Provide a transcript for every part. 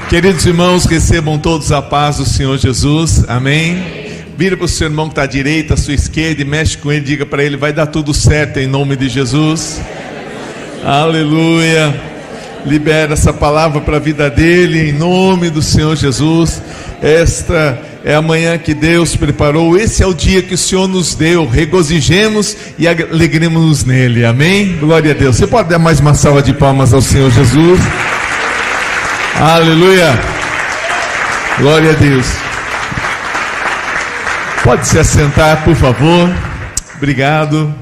Queridos irmãos, recebam todos a paz do Senhor Jesus, amém? Vira para o seu irmão que está à direita, à sua esquerda, e mexe com ele, diga para ele, vai dar tudo certo em nome de Jesus. Aleluia. Libera essa palavra para a vida dele, em nome do Senhor Jesus. Esta é a manhã que Deus preparou, esse é o dia que o Senhor nos deu, regozijemos e alegremos nele, amém? Glória a Deus. Você pode dar mais uma salva de palmas ao Senhor Jesus? Aleluia. Glória a Deus. Pode se assentar, por favor. Obrigado.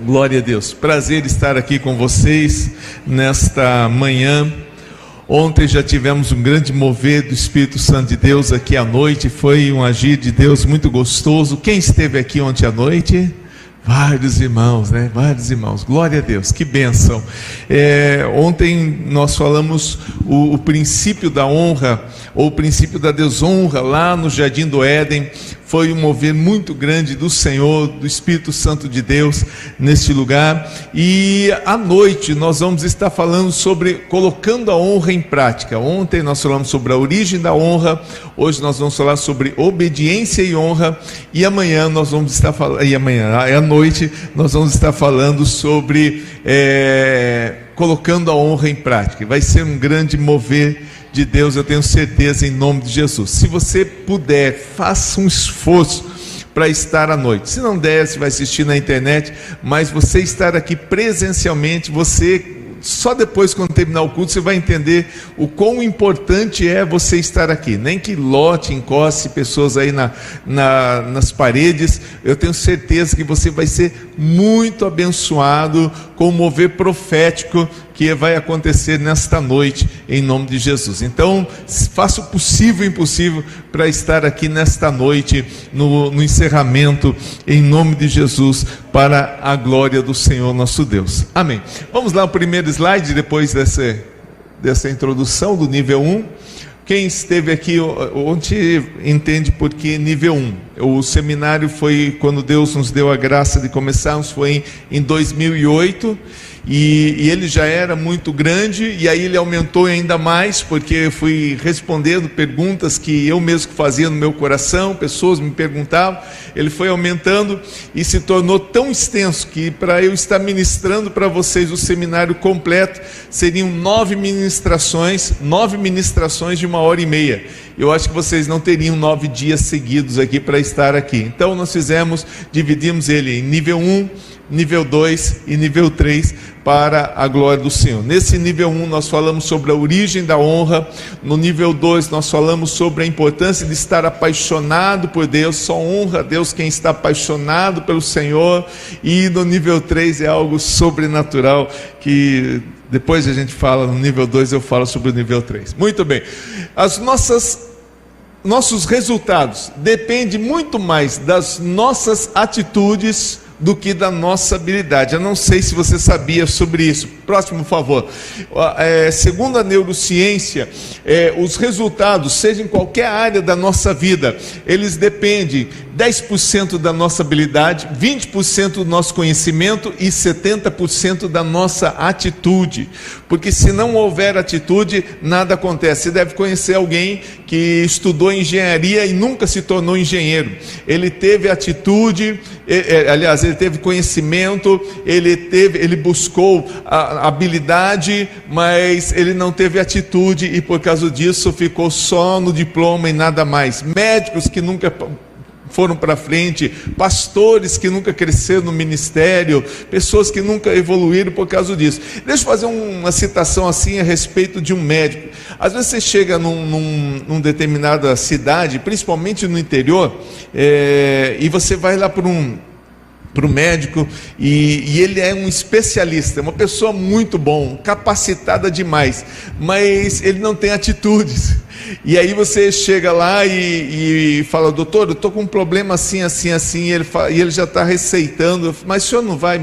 Glória a Deus. Prazer estar aqui com vocês nesta manhã. Ontem já tivemos um grande mover do Espírito Santo de Deus aqui à noite. Foi um agir de Deus muito gostoso. Quem esteve aqui ontem à noite? Vários irmãos, né? Vários irmãos, glória a Deus, que bênção. Ontem nós falamos o princípio da honra, ou o princípio da desonra, lá no Jardim do Éden. Foi um mover muito grande do Senhor, do Espírito Santo de Deus neste lugar. E à noite nós vamos estar falando sobre colocando a honra em prática. Ontem nós falamos sobre a origem da honra, hoje nós vamos falar sobre obediência e honra, e amanhã nós vamos estar falando, à noite nós vamos estar falando sobre colocando a honra em prática. Vai ser um grande mover de Deus, eu tenho certeza, em nome de Jesus. Se você puder, faça um esforço para estar à noite. Se não der, você vai assistir na internet, mas você estar aqui presencialmente, só depois, quando terminar o culto, você vai entender o quão importante é você estar aqui. Nem que lote, encoste pessoas aí nas paredes. Eu tenho certeza que você vai ser muito abençoado com o mover profético que vai acontecer nesta noite, em nome de Jesus. Então, faça o possível e impossível para estar aqui nesta noite, no encerramento, em nome de Jesus, para a glória do Senhor nosso Deus. Amém. Vamos lá, o primeiro slide, depois dessa introdução do nível 1. Quem esteve aqui ontem entende por que nível 1. O seminário foi quando Deus nos deu a graça de começarmos, foi em 2008. E ele já era muito grande, e aí ele aumentou ainda mais, porque eu fui respondendo perguntas que eu mesmo fazia no meu coração, pessoas me perguntavam. Ele foi aumentando e se tornou tão extenso que, para eu estar ministrando para vocês o seminário completo, seriam 9 ministrações de 1h30. Eu acho que vocês não teriam 9 dias seguidos aqui para estar aqui. Então nós dividimos ele em nível 1, nível 2 e nível 3, para a glória do Senhor. Nesse nível 1 nós falamos sobre a origem da honra. No nível 2 nós falamos sobre a importância de estar apaixonado por Deus. Só honra a Deus quem está apaixonado pelo Senhor. E no nível 3 é algo sobrenatural, que depois a gente fala. No nível 2 eu falo sobre o nível 3. Muito bem. Nossos resultados dependem muito mais das nossas atitudes do que da nossa habilidade. Eu não sei se você sabia sobre isso. Próximo, por favor. Segundo a neurociência, os resultados, seja em qualquer área da nossa vida, eles dependem 10% da nossa habilidade, 20% do nosso conhecimento e 70% da nossa atitude. Porque se não houver atitude, nada acontece. Você deve conhecer alguém que estudou engenharia e nunca se tornou engenheiro. Ele teve atitude, aliás, ele teve conhecimento, ele buscou a habilidade, mas ele não teve atitude, e por causa disso ficou só no diploma e nada mais. Médicos que nunca foram para frente, pastores que nunca cresceram no ministério, pessoas que nunca evoluíram por causa disso. Deixa eu fazer uma citação assim a respeito de um médico. Às vezes você chega numa determinada cidade, principalmente no interior, e você vai lá para o médico, e ele é um especialista, uma pessoa muito bom, capacitada demais, mas ele não tem atitudes. E aí você chega lá e fala: doutor, eu estou com um problema assim, assim, assim, e ele já está receitando. Mas o senhor não vai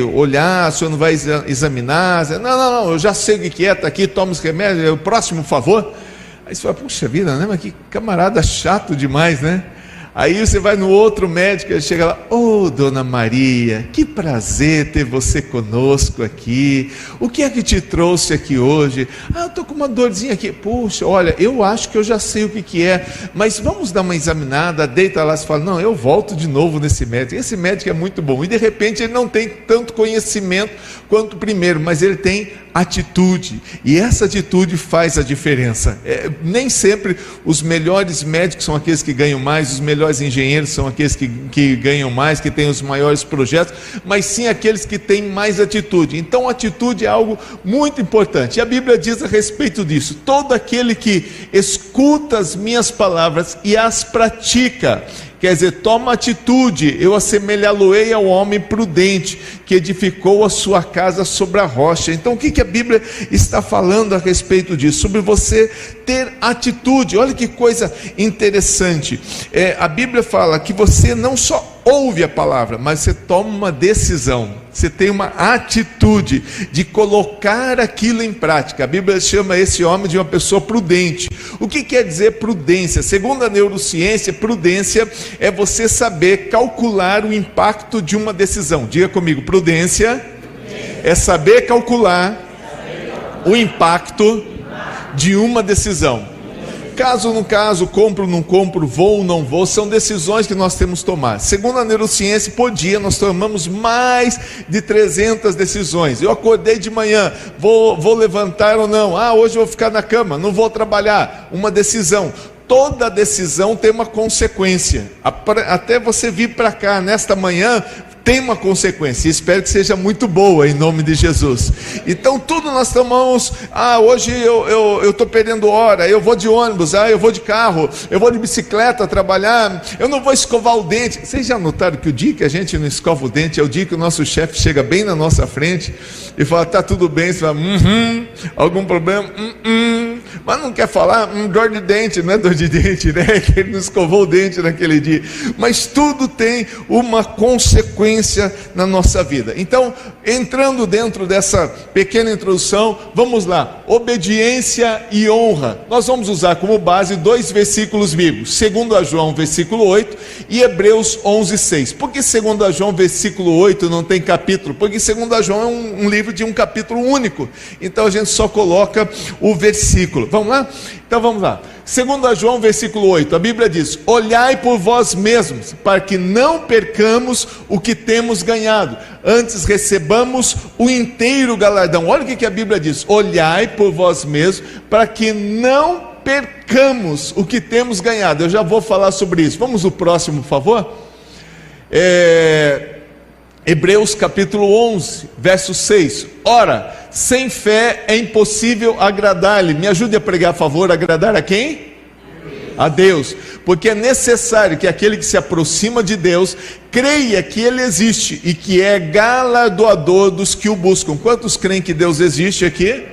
olhar, o senhor não vai examinar? Não, eu já sei o que é, está aqui, toma os remédios, o próximo, por favor. Aí você fala: puxa vida, né? Mas que camarada chato demais, né? Aí você vai no outro médico, ele chega lá: ô dona Maria, que prazer ter você conosco aqui, o que é que te trouxe aqui hoje? Eu estou com uma dorzinha aqui. Puxa, olha, eu acho que eu já sei o que é, mas vamos dar uma examinada. Deita lá e fala: não, eu volto de novo nesse médico, esse médico é muito bom. E de repente ele não tem tanto conhecimento quanto o primeiro, mas ele tem atitude, e essa atitude faz a diferença. Nem sempre os melhores médicos são aqueles que ganham mais, os melhores engenheiros são aqueles que ganham mais, que têm os maiores projetos, mas sim aqueles que têm mais atitude. Então atitude é algo muito importante, e a Bíblia diz a respeito disso: todo aquele que escuta as minhas palavras e as pratica, quer dizer, toma atitude, eu assemelhá-lo-ei ao homem prudente, que edificou a sua casa sobre a rocha. Então o que a Bíblia está falando a respeito disso? Sobre você ter atitude. Olha que coisa interessante, a Bíblia fala que você não só ouve a palavra, mas você toma uma decisão, você tem uma atitude de colocar aquilo em prática. A Bíblia chama esse homem de uma pessoa prudente. O que quer dizer prudência? Segundo a neurociência, prudência é você saber calcular o impacto de uma decisão. Diga comigo: prudência é saber calcular o impacto de uma decisão. Caso no caso, compro ou não compro, vou ou não vou, são decisões que nós temos que tomar. Segundo a neurociência, por dia nós tomamos mais de 300 decisões. Eu acordei de manhã, vou levantar ou não? Hoje eu vou ficar na cama, não vou trabalhar. Uma decisão. Toda decisão tem uma consequência. Até você vir para cá nesta manhã, tem uma consequência, e espero que seja muito boa, em nome de Jesus. Então tudo nós tomamos: hoje eu estou perdendo hora, eu vou de ônibus, eu vou de carro, eu vou de bicicleta trabalhar, eu não vou escovar o dente. Vocês já notaram que o dia que a gente não escova o dente é o dia que o nosso chefe chega bem na nossa frente e fala: tá tudo bem? Você fala: algum problema? Mas não quer falar: dor de dente, não é dor de dente, né? Que ele não escovou o dente naquele dia. Mas tudo tem uma consequência na nossa vida. Então, entrando dentro dessa pequena introdução, vamos lá: obediência e honra. Nós vamos usar como base 2 versículos bíblicos: 2 João versículo 8 e Hebreus 11:6. Por que 2 João versículo 8 não tem capítulo? Porque 2 João é um livro de um capítulo único, então a gente só coloca o versículo. Vamos lá? Então vamos lá. 2 João versículo 8, a Bíblia diz: olhai por vós mesmos, para que não percamos o que temos ganhado, antes recebamos o inteiro galardão. Olha o que a Bíblia diz: olhai por vós mesmos, para que não percamos o que temos ganhado. Eu já vou falar sobre isso. Vamos no próximo, por favor. Hebreus capítulo 11, verso 6. Ora, sem fé é impossível agradar-lhe. Me ajude a pregar, a favor. Agradar a quem? A Deus. Porque é necessário que aquele que se aproxima de Deus creia que Ele existe e que é galardoador dos que o buscam. Quantos creem que Deus existe aqui?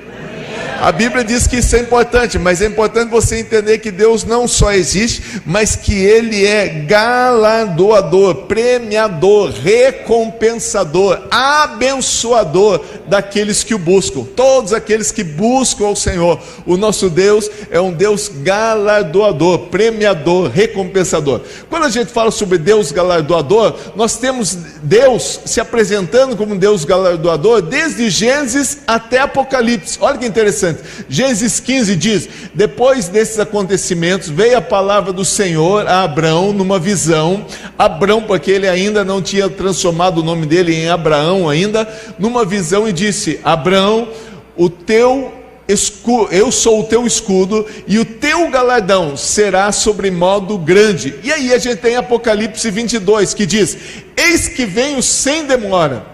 A Bíblia diz que isso é importante, mas é importante você entender que Deus não só existe, mas que Ele é galardoador, premiador, recompensador, abençoador daqueles que o buscam. Todos aqueles que buscam ao Senhor. O nosso Deus é um Deus galardoador, premiador, recompensador. Quando a gente fala sobre Deus galardoador, nós temos Deus se apresentando como Deus galardoador desde Gênesis até Apocalipse. Olha que interessante. Gênesis 15 diz: depois desses acontecimentos veio a palavra do Senhor a Abrão numa visão. Abrão, porque ele ainda não tinha transformado o nome dele em Abraão ainda, numa visão, e disse: Abrão, eu sou o teu escudo e o teu galardão será sobremodo grande. E aí a gente tem Apocalipse 22 que diz: eis que venho sem demora,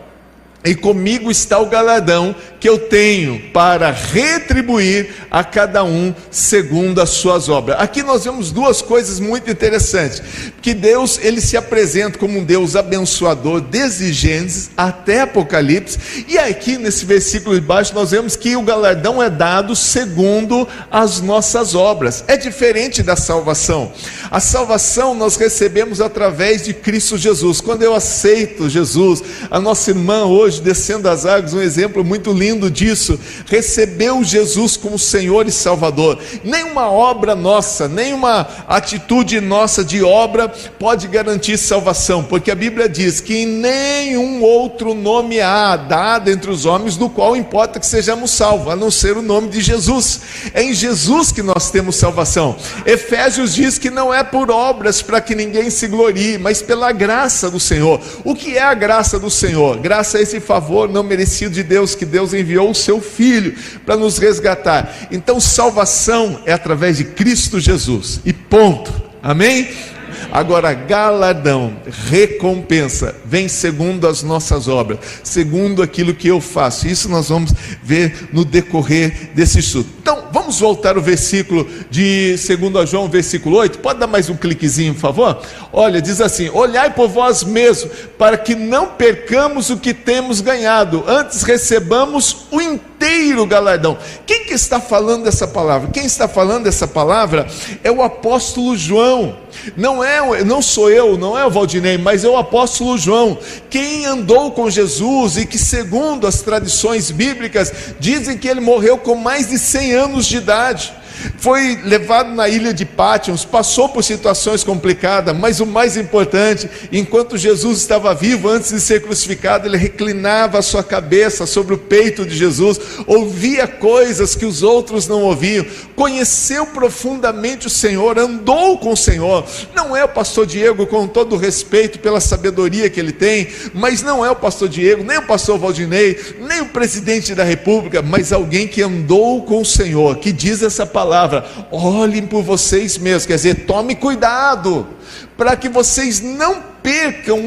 e comigo está o galardão que eu tenho para retribuir a cada um segundo as suas obras. Aqui nós vemos duas coisas muito interessantes, que Deus, Ele se apresenta como um Deus abençoador desde Gênesis até Apocalipse, e aqui nesse versículo de baixo nós vemos que o galardão é dado segundo as nossas obras. É diferente da salvação. A salvação nós recebemos através de Cristo Jesus. Quando eu aceito Jesus, a nossa irmã hoje hoje, descendo as águas, um exemplo muito lindo disso. Recebeu Jesus como Senhor e Salvador. Nenhuma obra nossa, nenhuma atitude nossa de obra pode garantir salvação, porque a Bíblia diz que em nenhum outro nome há dado entre os homens do qual importa que sejamos salvos, a não ser o nome de Jesus. É em Jesus que nós temos salvação. Efésios diz que não é por obras para que ninguém se glorie, mas pela graça do Senhor. O que é a graça do Senhor? Graça é esse favor não merecido de Deus, que Deus enviou o seu Filho para nos resgatar. Então salvação é através de Cristo Jesus, e ponto. Amém? Agora, galardão, recompensa, vem segundo as nossas obras, segundo aquilo que eu faço. Isso nós vamos ver no decorrer desse estudo. Então, vamos voltar ao versículo de 2 João, versículo 8. Pode dar mais um cliquezinho, por favor? Olha, diz assim: olhai por vós mesmos, para que não percamos o que temos ganhado, antes recebamos o inteiro galardão. Quem que está falando dessa palavra? Quem está falando dessa palavra é o apóstolo João. Não sou eu, não é o Valdinei, mas é o apóstolo João, quem andou com Jesus e que, segundo as tradições bíblicas, dizem que ele morreu com mais de 100 anos de idade. Foi levado na ilha de Pátimos, passou por situações complicadas, mas o mais importante, enquanto Jesus estava vivo, antes de ser crucificado, ele reclinava a sua cabeça sobre o peito de Jesus, ouvia coisas que os outros não ouviam, conheceu profundamente o Senhor, andou com o Senhor. Não é o pastor Diego, com todo o respeito pela sabedoria que ele tem, mas não é o pastor Diego, nem o pastor Valdinei, nem o presidente da República, mas alguém que andou com o Senhor, que diz essa palavra: olhem por vocês mesmos, quer dizer, tome cuidado, para que vocês não percam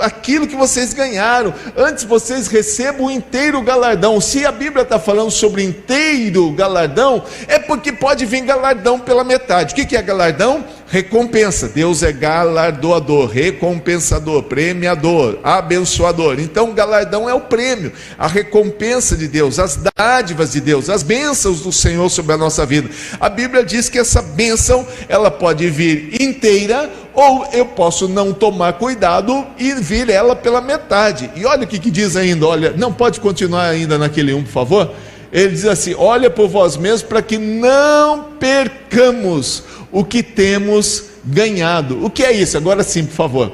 aquilo que vocês ganharam, antes vocês recebam o inteiro galardão. Se a Bíblia está falando sobre inteiro galardão, é porque pode vir galardão pela metade. O que é galardão? Recompensa. Deus é galardoador, recompensador, premiador, abençoador. Então galardão é o prêmio, a recompensa de Deus, as dádivas de Deus, as bênçãos do Senhor sobre a nossa vida. A Bíblia diz que essa bênção, ela pode vir inteira, ou eu posso não tomar cuidado e vir ela pela metade. E olha o que diz ainda, olha, não pode continuar ainda naquele 1, por favor? Ele diz assim: olha por vós mesmos, para que não percamos o que temos ganhado. O que é isso? Agora sim, por favor.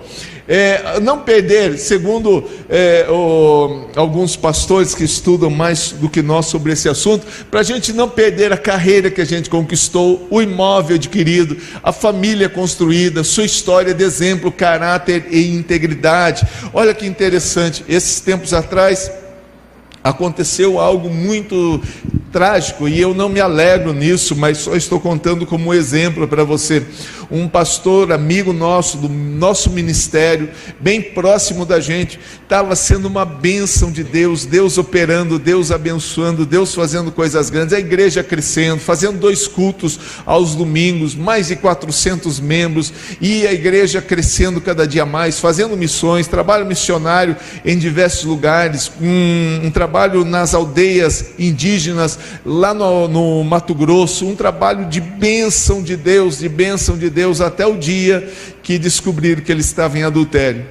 Não perder, segundo alguns pastores que estudam mais do que nós sobre esse assunto, para a gente não perder a carreira que a gente conquistou, o imóvel adquirido, a família construída, sua história de exemplo, caráter e integridade. Olha que interessante, esses tempos atrás aconteceu algo muito trágico, e eu não me alegro nisso, mas só estou contando como exemplo para você. Um pastor, amigo nosso, do nosso ministério, bem próximo da gente, estava sendo uma bênção de Deus, Deus operando, Deus abençoando, Deus fazendo coisas grandes, a igreja crescendo, fazendo 2 cultos aos domingos, mais de 400 membros, e a igreja crescendo cada dia mais, fazendo missões, trabalho missionário em diversos lugares, um trabalho nas aldeias indígenas, lá no Mato Grosso, um trabalho de bênção de Deus, até o dia que descobriram que ele estava em adultério.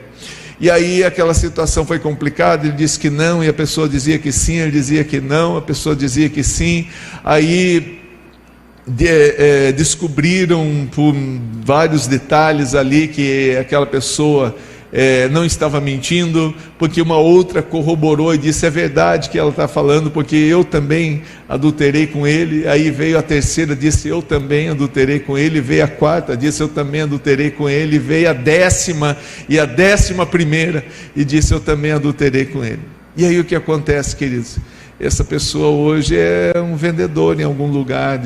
E aí aquela situação foi complicada, ele disse que não, e a pessoa dizia que sim, ele dizia que não, a pessoa dizia que sim. Aí descobriram por vários detalhes ali que aquela pessoa não estava mentindo, porque uma outra corroborou e disse: é verdade que ela está falando, porque eu também adulterei com ele. Aí veio a terceira, disse: eu também adulterei com ele. Veio a quarta, disse: eu também adulterei com ele. Veio a 10ª e a 11ª e disse: eu também adulterei com ele. E aí o que acontece, queridos? Essa pessoa hoje é um vendedor em algum lugar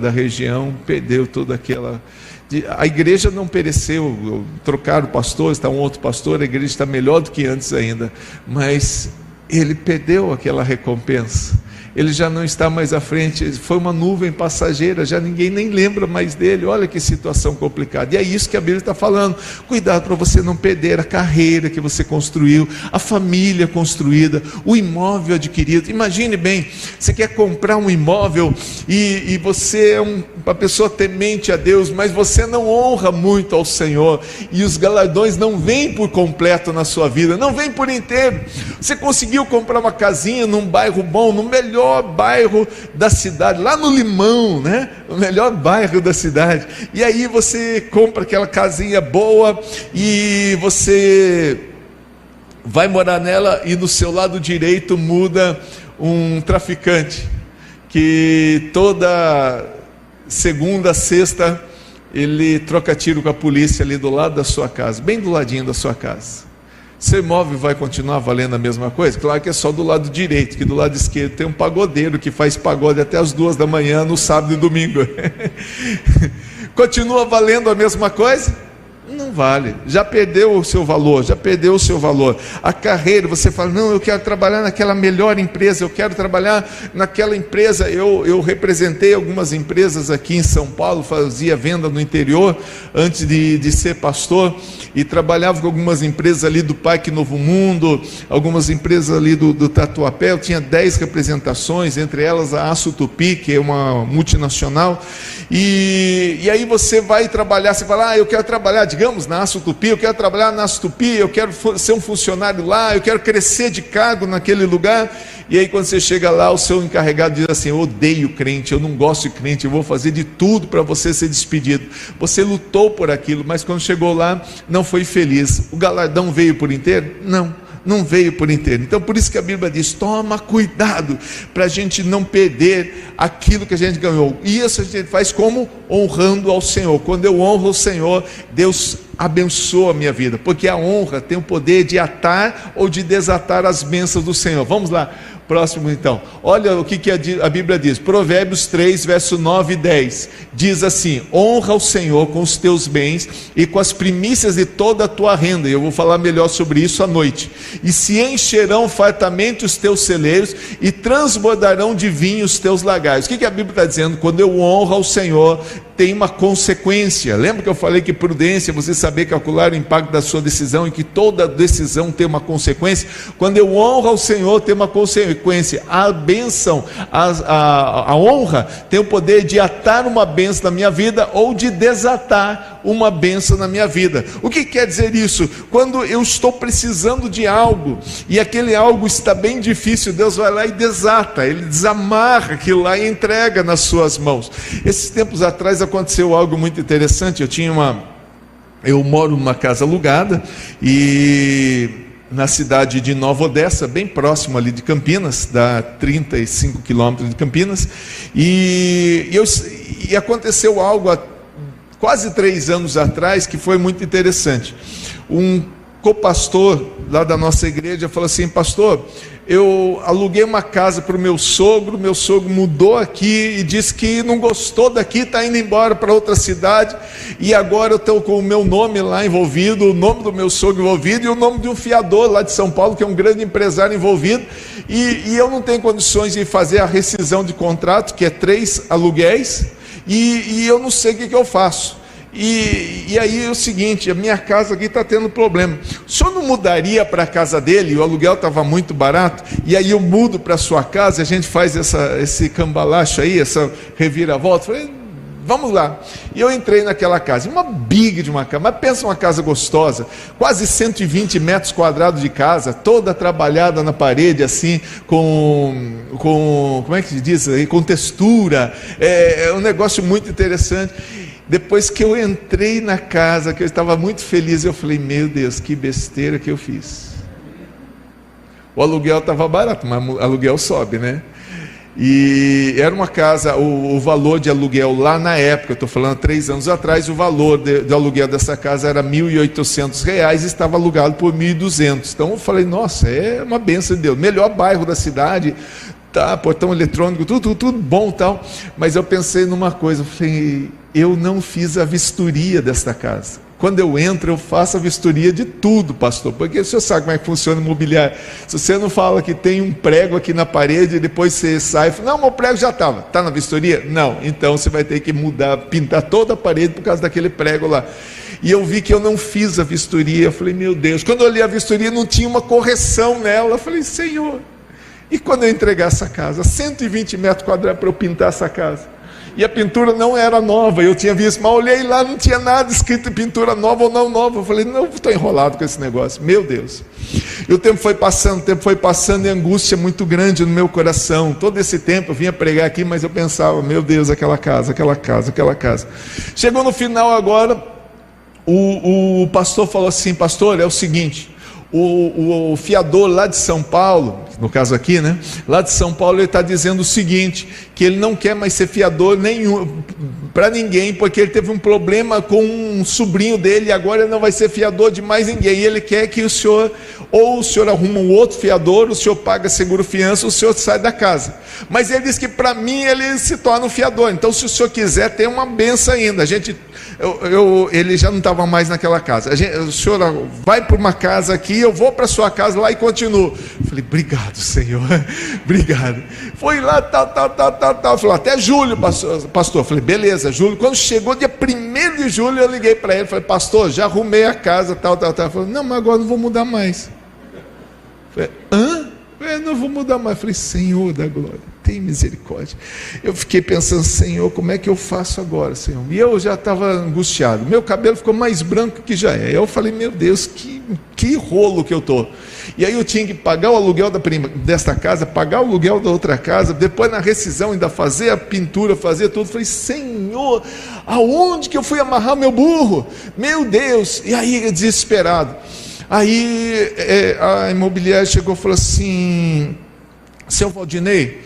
da região, perdeu toda aquela... A igreja não pereceu, trocaram o pastor, está um outro pastor, a igreja está melhor do que antes ainda, mas ele perdeu aquela recompensa. ele já não está mais à frente, foi uma nuvem passageira, já ninguém nem lembra mais dele. Olha que situação complicada. E é isso que a Bíblia está falando. Cuidado para você não perder a carreira que você construiu, a família construída, o imóvel adquirido. Imagine bem, você quer comprar um imóvel e você é uma pessoa temente a Deus, mas você não honra muito ao Senhor, e os galardões não vêm por completo na sua vida, não vêm por inteiro. Você conseguiu comprar uma casinha num bairro bom, no melhor bairro da cidade, lá no Limão, né? O melhor bairro da cidade, e aí você compra aquela casinha boa, e você vai morar nela, e no seu lado direito muda um traficante, que toda segunda, sexta, ele troca tiro com a polícia ali do lado da sua casa, bem do ladinho da sua casa. Seu imóvel vai continuar valendo a mesma coisa? Claro que é só do lado direito, que do lado esquerdo tem um pagodeiro que faz pagode até as 2 da manhã no sábado e domingo. Continua valendo a mesma coisa? Não vale, já perdeu o seu valor, já perdeu o seu valor. A carreira, você fala, não, eu quero trabalhar naquela melhor empresa, eu quero trabalhar naquela empresa. Eu representei algumas empresas aqui em São Paulo, fazia venda no interior, antes de ser pastor, e trabalhava com algumas empresas ali do Parque Novo Mundo, algumas empresas ali do Tatuapé. Eu tinha 10 representações, entre elas a Aço Tupi, que é uma multinacional, e aí você vai trabalhar, você fala, eu quero trabalhar, digamos, na Aço Tupi, eu quero trabalhar na Aço Tupi, eu quero ser um funcionário lá, eu quero crescer de cargo naquele lugar. E aí quando você chega lá, o seu encarregado diz assim, eu odeio crente, eu não gosto de crente, eu vou fazer de tudo para você ser despedido. Você lutou por aquilo, mas quando chegou lá, não foi feliz. O galardão veio por inteiro? Não veio por inteiro. Então por isso que a Bíblia diz, toma cuidado para a gente não perder aquilo que a gente ganhou. E isso a gente faz como? Honrando ao Senhor. Quando eu honro o Senhor, Deus abençoa a minha vida, porque a honra tem o poder de atar ou de desatar as bênçãos do Senhor. Vamos lá, próximo então. Olha o que a Bíblia diz, Provérbios 3, verso 9 e 10, diz assim, honra o Senhor com os teus bens e com as primícias de toda a tua renda. E eu vou falar melhor sobre isso à noite. E se encherão fartamente os teus celeiros e transbordarão de vinho os teus lagares. O que a Bíblia está dizendo? Quando eu honro ao Senhor, tem uma consequência. Lembra que eu falei que prudência, você saber calcular o impacto da sua decisão, e que toda decisão tem uma consequência? Quando eu honro ao Senhor, tem uma consequência. A bênção, a honra tem o poder de atar uma bênção na minha vida, ou de desatar uma bênção na minha vida. O que quer dizer isso? Quando eu estou precisando de algo, e aquele algo está bem difícil, Deus vai lá e desata, Ele desamarra aquilo lá e entrega nas suas mãos. Esses tempos atrás aconteceu algo muito interessante. Eu moro numa casa alugada, e na cidade de Nova Odessa, bem próximo ali de Campinas, dá 35 quilômetros de Campinas, e aconteceu algo há quase 3 anos atrás, que foi muito interessante. Um copastor lá da nossa igreja falou assim, pastor, eu aluguei uma casa para o meu sogro mudou aqui e disse que não gostou daqui, está indo embora para outra cidade, e agora eu estou com o meu nome lá envolvido, o nome do meu sogro envolvido, e o nome de um fiador lá de São Paulo, que é um grande empresário envolvido, e eu não tenho condições de fazer a rescisão de contrato, que é 3 aluguéis, e eu não sei o que eu faço. E aí é o seguinte, a minha casa aqui está tendo problema. O senhor não mudaria para a casa dele? O aluguel estava muito barato, e aí eu mudo para a sua casa, a gente faz esse cambalacho aí, essa reviravolta. Falei, vamos lá. E eu entrei naquela casa, uma big de uma casa, mas pensa uma casa gostosa, quase 120 metros quadrados de casa, toda trabalhada na parede, assim, como é que se diz aí? Com textura, é um negócio muito interessante. Depois que eu entrei na casa, que eu estava muito feliz, eu falei, meu Deus, que besteira que eu fiz. O aluguel estava barato, mas o aluguel sobe, né? E era uma casa, o valor de aluguel lá na época, eu estou falando 3 anos atrás, o valor de aluguel dessa casa era R$ 1.800, e estava alugado por R$ 1.200. Então eu falei, nossa, é uma bênção de Deus, melhor bairro da cidade, tá, portão eletrônico, tudo bom tal. Mas eu pensei numa coisa, eu falei, eu não fiz a vistoria desta casa. Quando eu entro, eu faço a vistoria de tudo, pastor, porque o senhor sabe como é que funciona o imobiliário. Se você não fala que tem um prego aqui na parede, depois você sai e fala, não, meu prego já estava, está na vistoria? Não, então você vai ter que mudar, pintar toda a parede por causa daquele prego lá. E eu vi que eu não fiz a vistoria, eu falei, meu Deus, quando eu olhei a vistoria não tinha uma correção nela, eu falei, Senhor, e quando eu entregar essa casa, 120 metros quadrados para eu pintar essa casa? E a pintura não era nova, eu tinha visto, mas olhei lá, não tinha nada escrito em pintura nova ou não nova. Eu falei, não, estou enrolado com esse negócio, meu Deus. E o tempo foi passando, e a angústia muito grande no meu coração. Todo esse tempo eu vinha pregar aqui, mas eu pensava, meu Deus, aquela casa. Chegou no final agora, o pastor falou assim, pastor, é o seguinte, o fiador lá de São Paulo, no caso aqui, né? Lá de São Paulo, ele está dizendo o seguinte, que ele não quer mais ser fiador nenhum para ninguém, porque ele teve um problema com um sobrinho dele, e agora ele não vai ser fiador de mais ninguém, e ele quer que o senhor arruma um outro fiador, o senhor paga seguro fiança, o senhor sai da casa. Mas ele disse que para mim ele se torna um fiador, então se o senhor quiser, tem uma benção ainda. Ele já não estava mais naquela casa. O senhor vai para uma casa aqui, eu vou para a sua casa lá e continuo. Falei, obrigado, Senhor, obrigado. Foi lá, tal. Falou, até julho, pastor. Falei, beleza, julho. Quando chegou dia 1º de julho, eu liguei para ele, falei, pastor, já arrumei a casa, tal. Falei, não, mas agora não vou mudar mais. Falei, hã? Não vou mudar mais. Falei, Senhor da glória, tem misericórdia. Eu fiquei pensando, Senhor, como é que eu faço agora, Senhor? E eu já estava angustiado, meu cabelo ficou mais branco que já é. Eu falei, meu Deus, que rolo que eu estou. E aí eu tinha que pagar o aluguel desta casa, pagar o aluguel da outra casa, depois na rescisão ainda fazer a pintura, fazer tudo. Falei, Senhor, aonde que eu fui amarrar meu burro? Meu Deus. E aí, desesperado. Aí a imobiliária chegou e falou assim, seu Valdinei,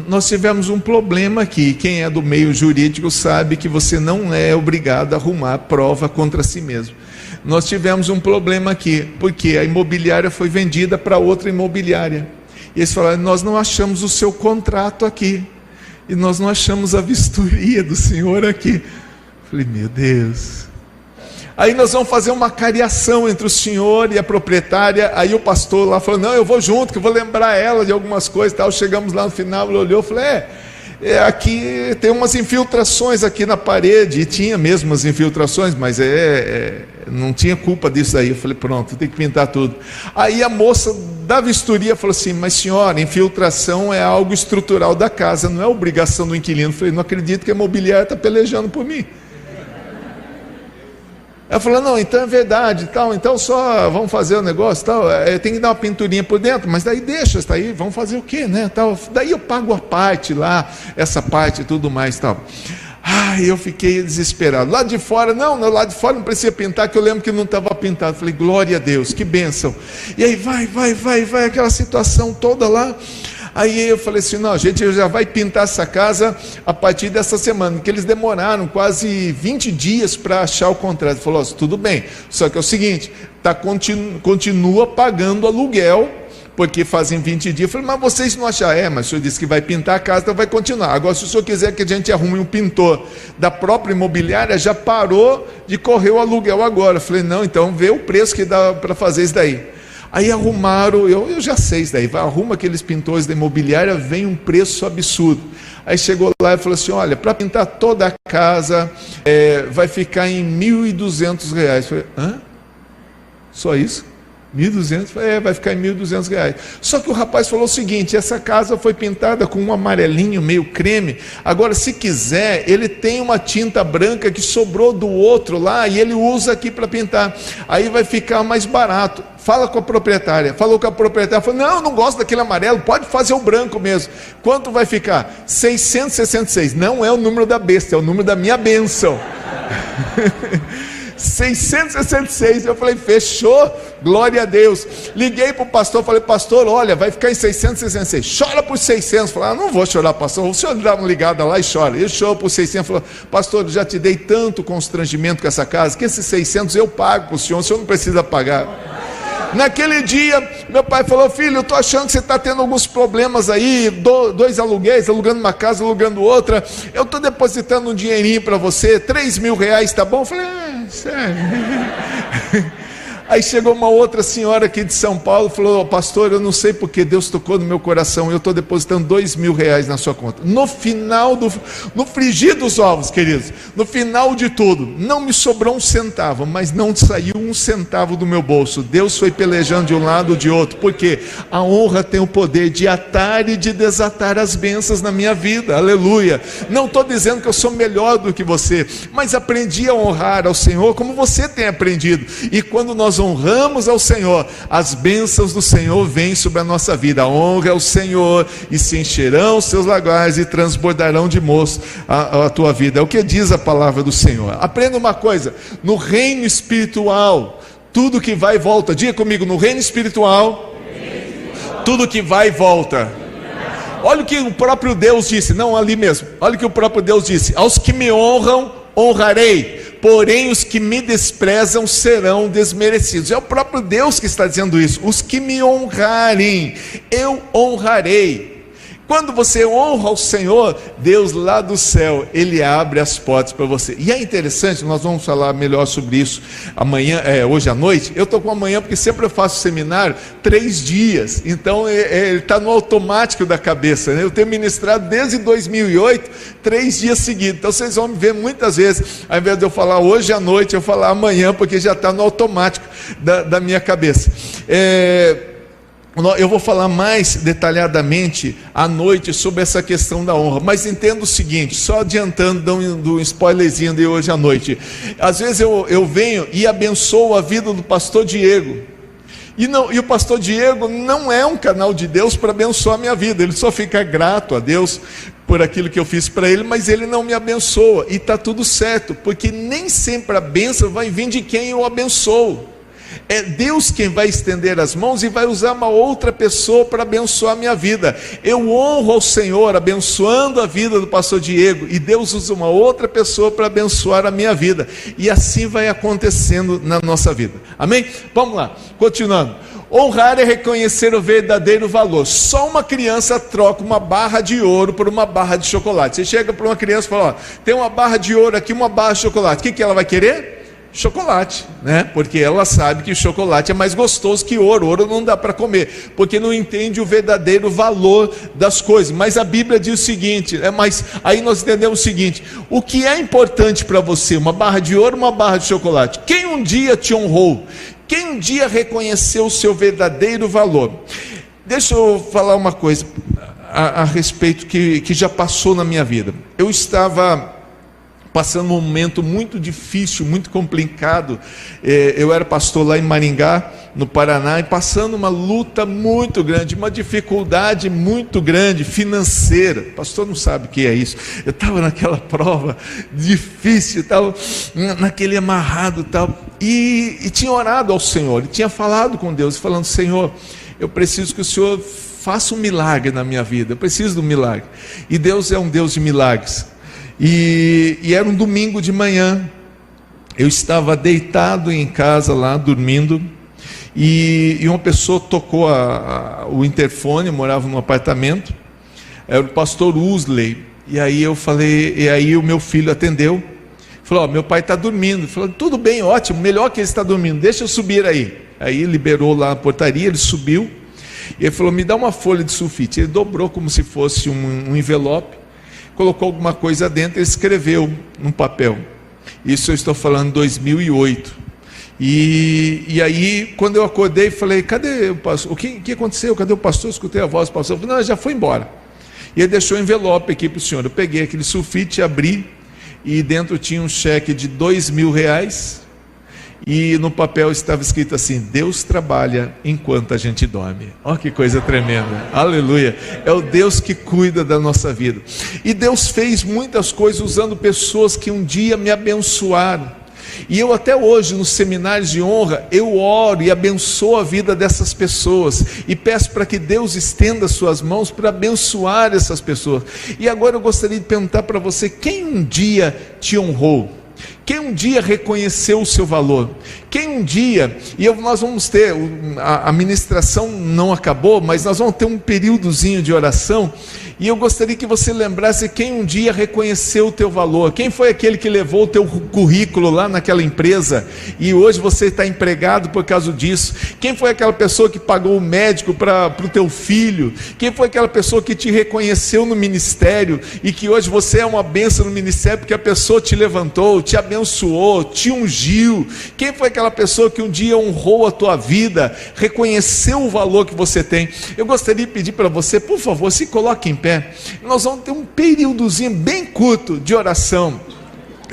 nós tivemos um problema aqui. Quem é do meio jurídico sabe que você não é obrigado a arrumar prova contra si mesmo. Nós tivemos um problema aqui, porque a imobiliária foi vendida para outra imobiliária. E eles falaram, nós não achamos o seu contrato aqui, e nós não achamos a vistoria do senhor aqui. Falei, meu Deus. Aí nós vamos fazer uma cariação entre o senhor e a proprietária. Aí o pastor lá falou, não, eu vou junto, que eu vou lembrar ela de algumas coisas e tal. Chegamos lá no final, ele olhou e falou, aqui tem umas infiltrações aqui na parede. E tinha mesmo umas infiltrações, mas não tinha culpa disso aí. Eu falei, pronto, tem que pintar tudo. Aí a moça da vistoria falou assim, mas senhora, infiltração é algo estrutural da casa, não é obrigação do inquilino. Eu falei, não acredito que a imobiliária está pelejando por mim. Ela falou, não, então é verdade, tal, então só vamos fazer o negócio, tal, tem que dar uma pinturinha por dentro, mas daí deixa, está aí, vamos fazer o quê, né, tal, daí eu pago a parte lá, essa parte e tudo mais, tal. Eu fiquei desesperado. Lá de fora, lá de fora não precisa pintar, que eu lembro que não estava pintado. Falei, glória a Deus, que bênção. E aí vai, aquela situação toda lá. Aí eu falei assim, não, a gente já vai pintar essa casa a partir dessa semana, porque eles demoraram quase 20 dias para achar o contrato. Ele falou, tudo bem, só que é o seguinte, continua pagando aluguel, porque fazem 20 dias. Eu falei, mas vocês não acharam? Mas o senhor disse que vai pintar a casa, então vai continuar. Agora, se o senhor quiser que a gente arrume um pintor da própria imobiliária, já parou de correr o aluguel agora. Eu falei, não, então vê o preço que dá para fazer isso daí. Aí arrumaram, eu já sei isso daí, arruma aqueles pintores da imobiliária, vem um preço absurdo. Aí chegou lá e falou assim, olha, para pintar toda a casa, vai ficar em R$1.200. Eu falei, hã? Só isso? 1.200? Vai ficar em R$1.200. Só que o rapaz falou o seguinte, essa casa foi pintada com um amarelinho meio creme, agora se quiser, ele tem uma tinta branca que sobrou do outro lá, e ele usa aqui para pintar, aí vai ficar mais barato. Fala com a proprietária. Falou com a proprietária, falou, não gosto daquele amarelo, pode fazer o branco mesmo. Quanto vai ficar? 666, não é o número da besta, é o número da minha bênção. 666, eu falei, fechou, glória a Deus. Liguei para o pastor, falei, pastor, olha, vai ficar em 666, chora por 600. Falei, não vou chorar, pastor, o senhor dá uma ligada lá e chora. Ele chorou por 600, falou, pastor, eu já te dei tanto constrangimento com essa casa, que esses 600 eu pago para o senhor não precisa pagar. Naquele dia, meu pai falou, filho, eu estou achando que você está tendo alguns problemas aí, 2 aluguéis, alugando uma casa, alugando outra, eu estou depositando um dinheirinho para você, R$3.000, tá bom? Eu falei, sério. Aí chegou uma outra senhora aqui de São Paulo, falou: pastor, eu não sei porque Deus tocou no meu coração, eu estou depositando R$2.000 na sua conta. No frigir dos ovos, queridos, no final de tudo, não me sobrou um centavo, mas não saiu um centavo do meu bolso. Deus foi pelejando de um lado ou de outro, porque a honra tem o poder de atar e de desatar as bênçãos na minha vida, aleluia. Não estou dizendo que eu sou melhor do que você, mas aprendi a honrar ao Senhor como você tem aprendido, e quando nós honramos ao Senhor, as bênçãos do Senhor vêm sobre a nossa vida. Honra ao Senhor e se encherão os seus lagares e transbordarão de moço a tua vida. É o que diz a palavra do Senhor. Aprenda uma coisa: no reino espiritual, tudo que vai e volta. Diga comigo: no reino espiritual, tudo que vai e volta. Olha o que o próprio Deus disse, não ali mesmo, olha o que o próprio Deus disse: aos que me honram, honrarei, porém os que me desprezam serão desmerecidos. É o próprio Deus que está dizendo isso. Os que me honrarem, eu honrarei. Quando você honra ao Senhor, Deus lá do céu, Ele abre as portas para você. E é interessante, nós vamos falar melhor sobre isso amanhã, hoje à noite. Eu estou com amanhã porque sempre eu faço seminário 3 dias, então ele está no automático da cabeça, né? Eu tenho ministrado desde 2008, 3 dias seguidos. Então vocês vão me ver muitas vezes, ao invés de eu falar hoje à noite, eu falar amanhã, porque já está no automático da minha cabeça. Eu vou falar mais detalhadamente à noite sobre essa questão da honra, mas entenda o seguinte, só adiantando, dando um spoilerzinho de hoje à noite. Às vezes eu venho e abençoo a vida do pastor Diego, e o pastor Diego não é um canal de Deus para abençoar a minha vida, ele só fica grato a Deus por aquilo que eu fiz para ele, mas ele não me abençoa, e está tudo certo, porque nem sempre a bênção vai vir de quem eu abençoo. É Deus quem vai estender as mãos e vai usar uma outra pessoa para abençoar a minha vida. Eu honro ao Senhor abençoando a vida do pastor Diego, e Deus usa uma outra pessoa para abençoar a minha vida, e assim vai acontecendo na nossa vida, amém? Vamos lá, continuando. Honrar é reconhecer o verdadeiro valor. Só uma criança troca uma barra de ouro por uma barra de chocolate. Você chega para uma criança e fala: ó, tem uma barra de ouro aqui, uma barra de chocolate, o que ela vai querer? Chocolate, né? Porque ela sabe que o chocolate é mais gostoso que ouro. Ouro não dá para comer, porque não entende o verdadeiro valor das coisas. Mas a Bíblia diz o seguinte, mas aí nós entendemos o seguinte: o que é importante para você, uma barra de ouro ou uma barra de chocolate? Quem um dia te honrou? Quem um dia reconheceu o seu verdadeiro valor? Deixa eu falar uma coisa a respeito que já passou na minha vida. Eu estava passando um momento muito difícil, muito complicado. Eu era pastor lá em Maringá, no Paraná, e passando uma luta muito grande, uma dificuldade muito grande, financeira. O pastor não sabe o que é isso. Eu estava naquela prova difícil, estava naquele amarrado e tinha orado ao Senhor, e tinha falado com Deus, falando: Senhor, eu preciso que o Senhor faça um milagre na minha vida, eu preciso de um milagre. E Deus é um Deus de milagres. E era um domingo de manhã, eu estava deitado em casa lá, dormindo, e uma pessoa tocou o interfone. Eu morava num apartamento, era o pastor Usley, e aí eu falei, e aí o meu filho atendeu, falou: ó, meu pai está dormindo. Falou: tudo bem, ótimo, melhor que ele está dormindo, deixa eu subir aí. Aí liberou lá a portaria, ele subiu, e ele falou: me dá uma folha de sulfite. Ele dobrou como se fosse um envelope, colocou alguma coisa dentro e escreveu num papel. Isso eu estou falando em 2008. E aí, quando eu acordei, falei: cadê o pastor? O que aconteceu? Cadê o pastor? Eu escutei a voz do pastor. Eu falei: não, já foi embora. E ele deixou um envelope aqui para o senhor. Eu peguei aquele sulfite, abri, e dentro tinha um cheque de R$2.000, e no papel estava escrito assim: Deus trabalha enquanto a gente dorme. Olha que coisa tremenda, aleluia. É o Deus que cuida da nossa vida. E Deus fez muitas coisas usando pessoas que um dia me abençoaram, e eu até hoje nos seminários de honra, eu oro e abençoo a vida dessas pessoas, e peço para que Deus estenda suas mãos para abençoar essas pessoas. E agora eu gostaria de perguntar para você: quem um dia te honrou? Quem um dia reconheceu o seu valor? Quem um dia, nós vamos ter, a ministração não acabou, mas nós vamos ter um períodozinho de oração, e eu gostaria que você lembrasse quem um dia reconheceu o teu valor. Quem foi aquele que levou o teu currículo lá naquela empresa, e hoje você está empregado por causa disso? Quem foi aquela pessoa que pagou o médico para o teu filho? Quem foi aquela pessoa que te reconheceu no ministério, e que hoje você é uma bênção no ministério, porque a pessoa te levantou, te abençoou, te ungiu? Quem foi aquela pessoa que um dia honrou a tua vida, reconheceu o valor que você tem? Eu gostaria de pedir para você, por favor, se coloque em pé. Nós vamos ter um períodozinho bem curto de oração.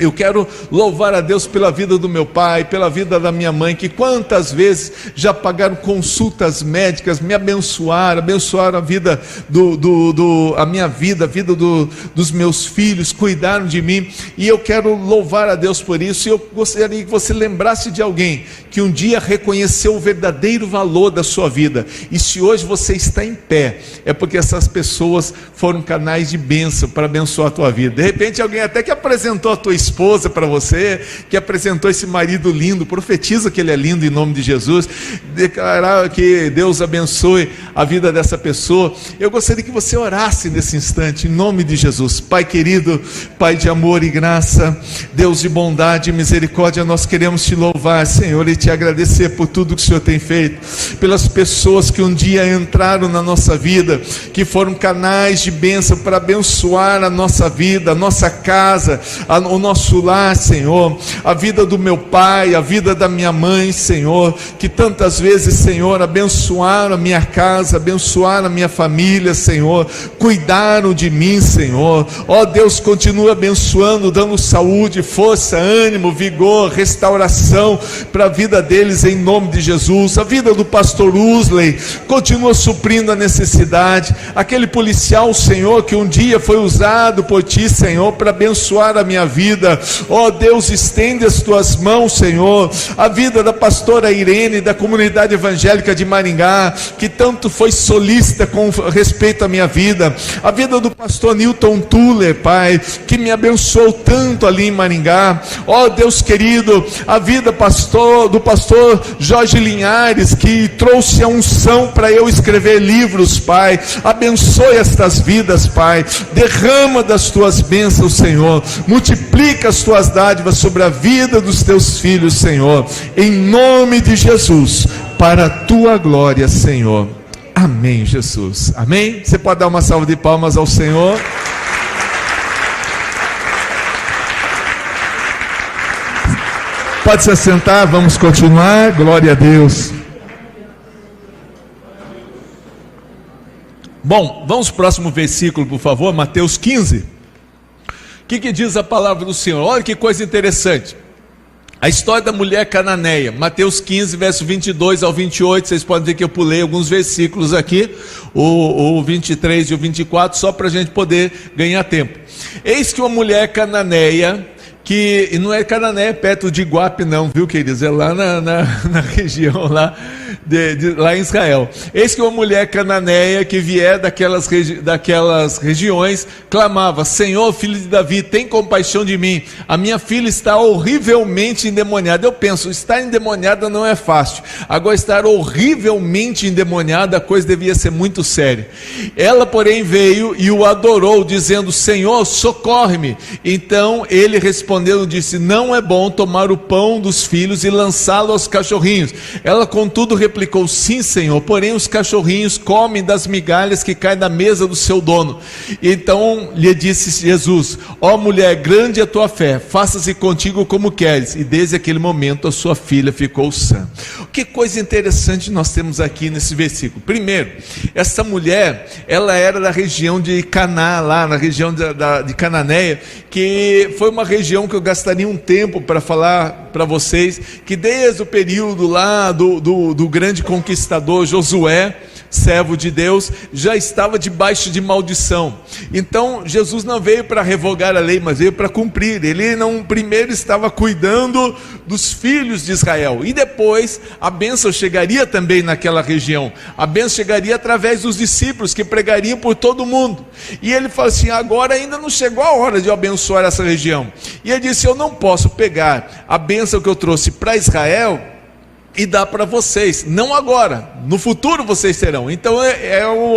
Eu quero louvar a Deus pela vida do meu pai, pela vida da minha mãe, que quantas vezes já pagaram consultas médicas, me abençoaram a vida a minha vida, a vida dos meus filhos, cuidaram de mim, e eu quero louvar a Deus por isso. E eu gostaria que você lembrasse de alguém que um dia reconheceu o verdadeiro valor da sua vida, e se hoje você está em pé, é porque essas pessoas foram canais de bênção para abençoar a tua vida. De repente alguém até que apresentou a tua esposa para você, que apresentou esse marido lindo, profetiza que ele é lindo em nome de Jesus, declarar que Deus abençoe a vida dessa pessoa. Eu gostaria que você orasse nesse instante, em nome de Jesus. Pai querido, Pai de amor e graça, Deus de bondade e misericórdia, nós queremos te louvar, Senhor, e te agradecer por tudo que o Senhor tem feito, pelas pessoas que um dia entraram na nossa vida, que foram canais de bênção para abençoar a nossa vida, a nossa casa, o nosso lar, Senhor, a vida do meu pai, a vida da minha mãe, Senhor, que tantas vezes, Senhor, abençoaram a minha casa, abençoaram a minha família, Senhor, cuidaram de mim, Senhor. Ó Deus, continua abençoando, dando saúde, força, ânimo, vigor, restauração para a vida deles em nome de Jesus. A vida do pastor Usley continua suprindo a necessidade, aquele policial, Senhor, que um dia foi usado por ti, Senhor, para abençoar a minha vida. Ó Deus, estende as tuas mãos, Senhor, a vida da pastora Irene, da comunidade evangélica de Maringá, que tanto foi solícita com respeito à minha vida, a vida do pastor Newton Tuller, Pai, que me abençoou tanto ali em Maringá. Ó Deus querido, a vida do pastor Jorge Linhares, que trouxe a unção para eu escrever livros, Pai, abençoe estas vidas, Pai, derrama das tuas bênçãos, Senhor, multiplica as tuas dádivas sobre a vida dos teus filhos, Senhor, em nome de Jesus, para a tua glória, Senhor. Amém, Jesus. Amém? Você pode dar uma salva de palmas ao Senhor? Pode se assentar, vamos continuar. Glória a Deus. Bom, vamos para o próximo versículo, por favor, Mateus 15. O que diz a palavra do Senhor? Olha que coisa interessante. A história da mulher cananeia, Mateus 15, verso 22 ao 28, vocês podem ver que eu pulei alguns versículos aqui, o 23 e o 24, só para a gente poder ganhar tempo. Eis que uma mulher cananeia, que não é Canané, perto de Iguape não, viu queridos, é lá na região lá, lá em Israel. Eis que uma mulher cananeia que vier daquelas regiões, clamava: Senhor, filho de Davi, tem compaixão de mim, a minha filha está horrivelmente endemoniada. Eu penso, estar endemoniada não é fácil, agora estar horrivelmente endemoniada, a coisa devia ser muito séria. Ela porém veio e o adorou, dizendo: Senhor, socorre-me. Então ele respondeu, disse: não é bom tomar o pão dos filhos e lançá-lo aos cachorrinhos. Ela contudo replicou: sim, Senhor, porém os cachorrinhos comem das migalhas que caem da mesa do seu dono. Então lhe disse Jesus: ó mulher, grande é a tua fé, faça-se contigo como queres. E desde aquele momento a sua filha ficou sã. Que coisa interessante nós temos aqui nesse versículo. Primeiro, essa mulher, ela era da região de Caná, lá na região de Cananéia, que foi uma região que eu gastaria um tempo para falar para vocês que desde o período lá do grande conquistador Josué, servo de Deus, já estava debaixo de maldição. Então Jesus não veio para revogar a lei, mas veio para cumprir. Ele não primeiro estava cuidando dos filhos de Israel, e depois a bênção chegaria também naquela região. A bênção chegaria através dos discípulos que pregariam por todo mundo. E ele fala assim: agora ainda não chegou a hora de eu abençoar essa região. E ele disse: eu não posso pegar a bênção que eu trouxe para Israel e dar para vocês, não agora, no futuro vocês terão. Então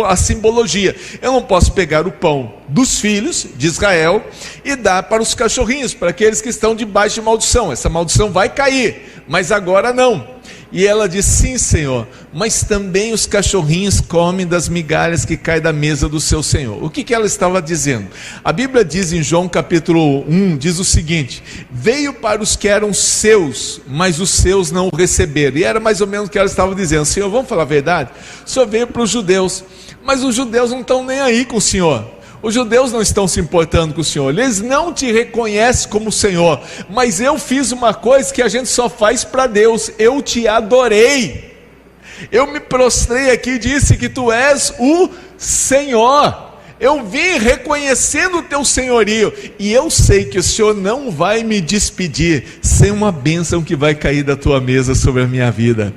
a simbologia: eu não posso pegar o pão dos filhos de Israel e dar para os cachorrinhos, para aqueles que estão debaixo de maldição. Essa maldição vai cair, mas agora não. E ela diz: sim, Senhor, mas também os cachorrinhos comem das migalhas que caem da mesa do seu Senhor. O que ela estava dizendo? A Bíblia diz em João capítulo 1, diz o seguinte: veio para os que eram seus, mas os seus não o receberam. E era mais ou menos o que ela estava dizendo: Senhor, vamos falar a verdade? O Senhor veio para os judeus, mas os judeus não estão nem aí com o Senhor. Os judeus não estão se importando com o Senhor, eles não te reconhecem como Senhor, mas eu fiz uma coisa que a gente só faz para Deus: eu te adorei, eu me prostrei aqui e disse que tu és o Senhor. Eu vim reconhecendo o teu senhorio, e eu sei que o Senhor não vai me despedir sem uma bênção que vai cair da tua mesa sobre a minha vida.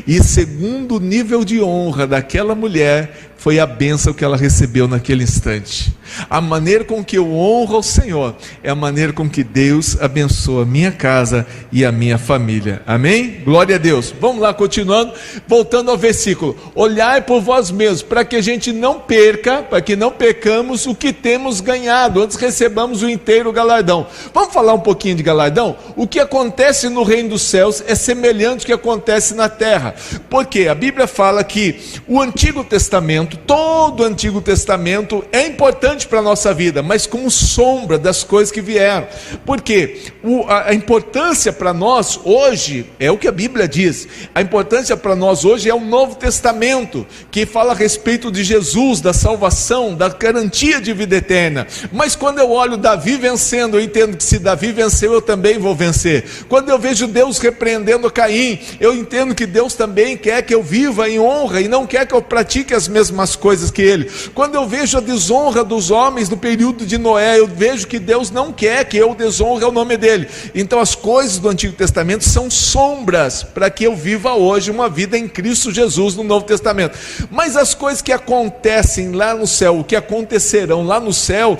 E segundo o nível de honra daquela mulher, foi a bênção que ela recebeu naquele instante. A maneira com que eu honro ao Senhor é a maneira com que Deus abençoa a minha casa e a minha família. Amém? Glória a Deus. Vamos lá, continuando, voltando ao versículo: olhai por vós mesmos, para que a gente não perca, para que não percamos o que temos ganhado, antes recebamos o inteiro galardão. Vamos falar um pouquinho de galardão? O que acontece no reino dos céus é semelhante ao que acontece na terra, porque a Bíblia fala que o Antigo Testamento, todo o Antigo Testamento é importante para a nossa vida, mas como sombra das coisas que vieram. Porque a importância para nós hoje é o que a Bíblia diz. A importância para nós hoje é o Novo Testamento, que fala a respeito de Jesus, da salvação, da garantia de vida eterna. Mas quando eu olho Davi vencendo, eu entendo que se Davi venceu, eu também vou vencer. Quando eu vejo Deus repreendendo Caim, eu entendo que Deus também quer que eu viva em honra e não quer que eu pratique as mesmas coisas que ele. Quando eu vejo a desonra dos homens no período de Noé, eu vejo que Deus não quer que eu desonre o nome dele. Então as coisas do Antigo Testamento são sombras para que eu viva hoje uma vida em Cristo Jesus no Novo Testamento. Mas as coisas que acontecem lá no céu, o que acontecerão lá no céu,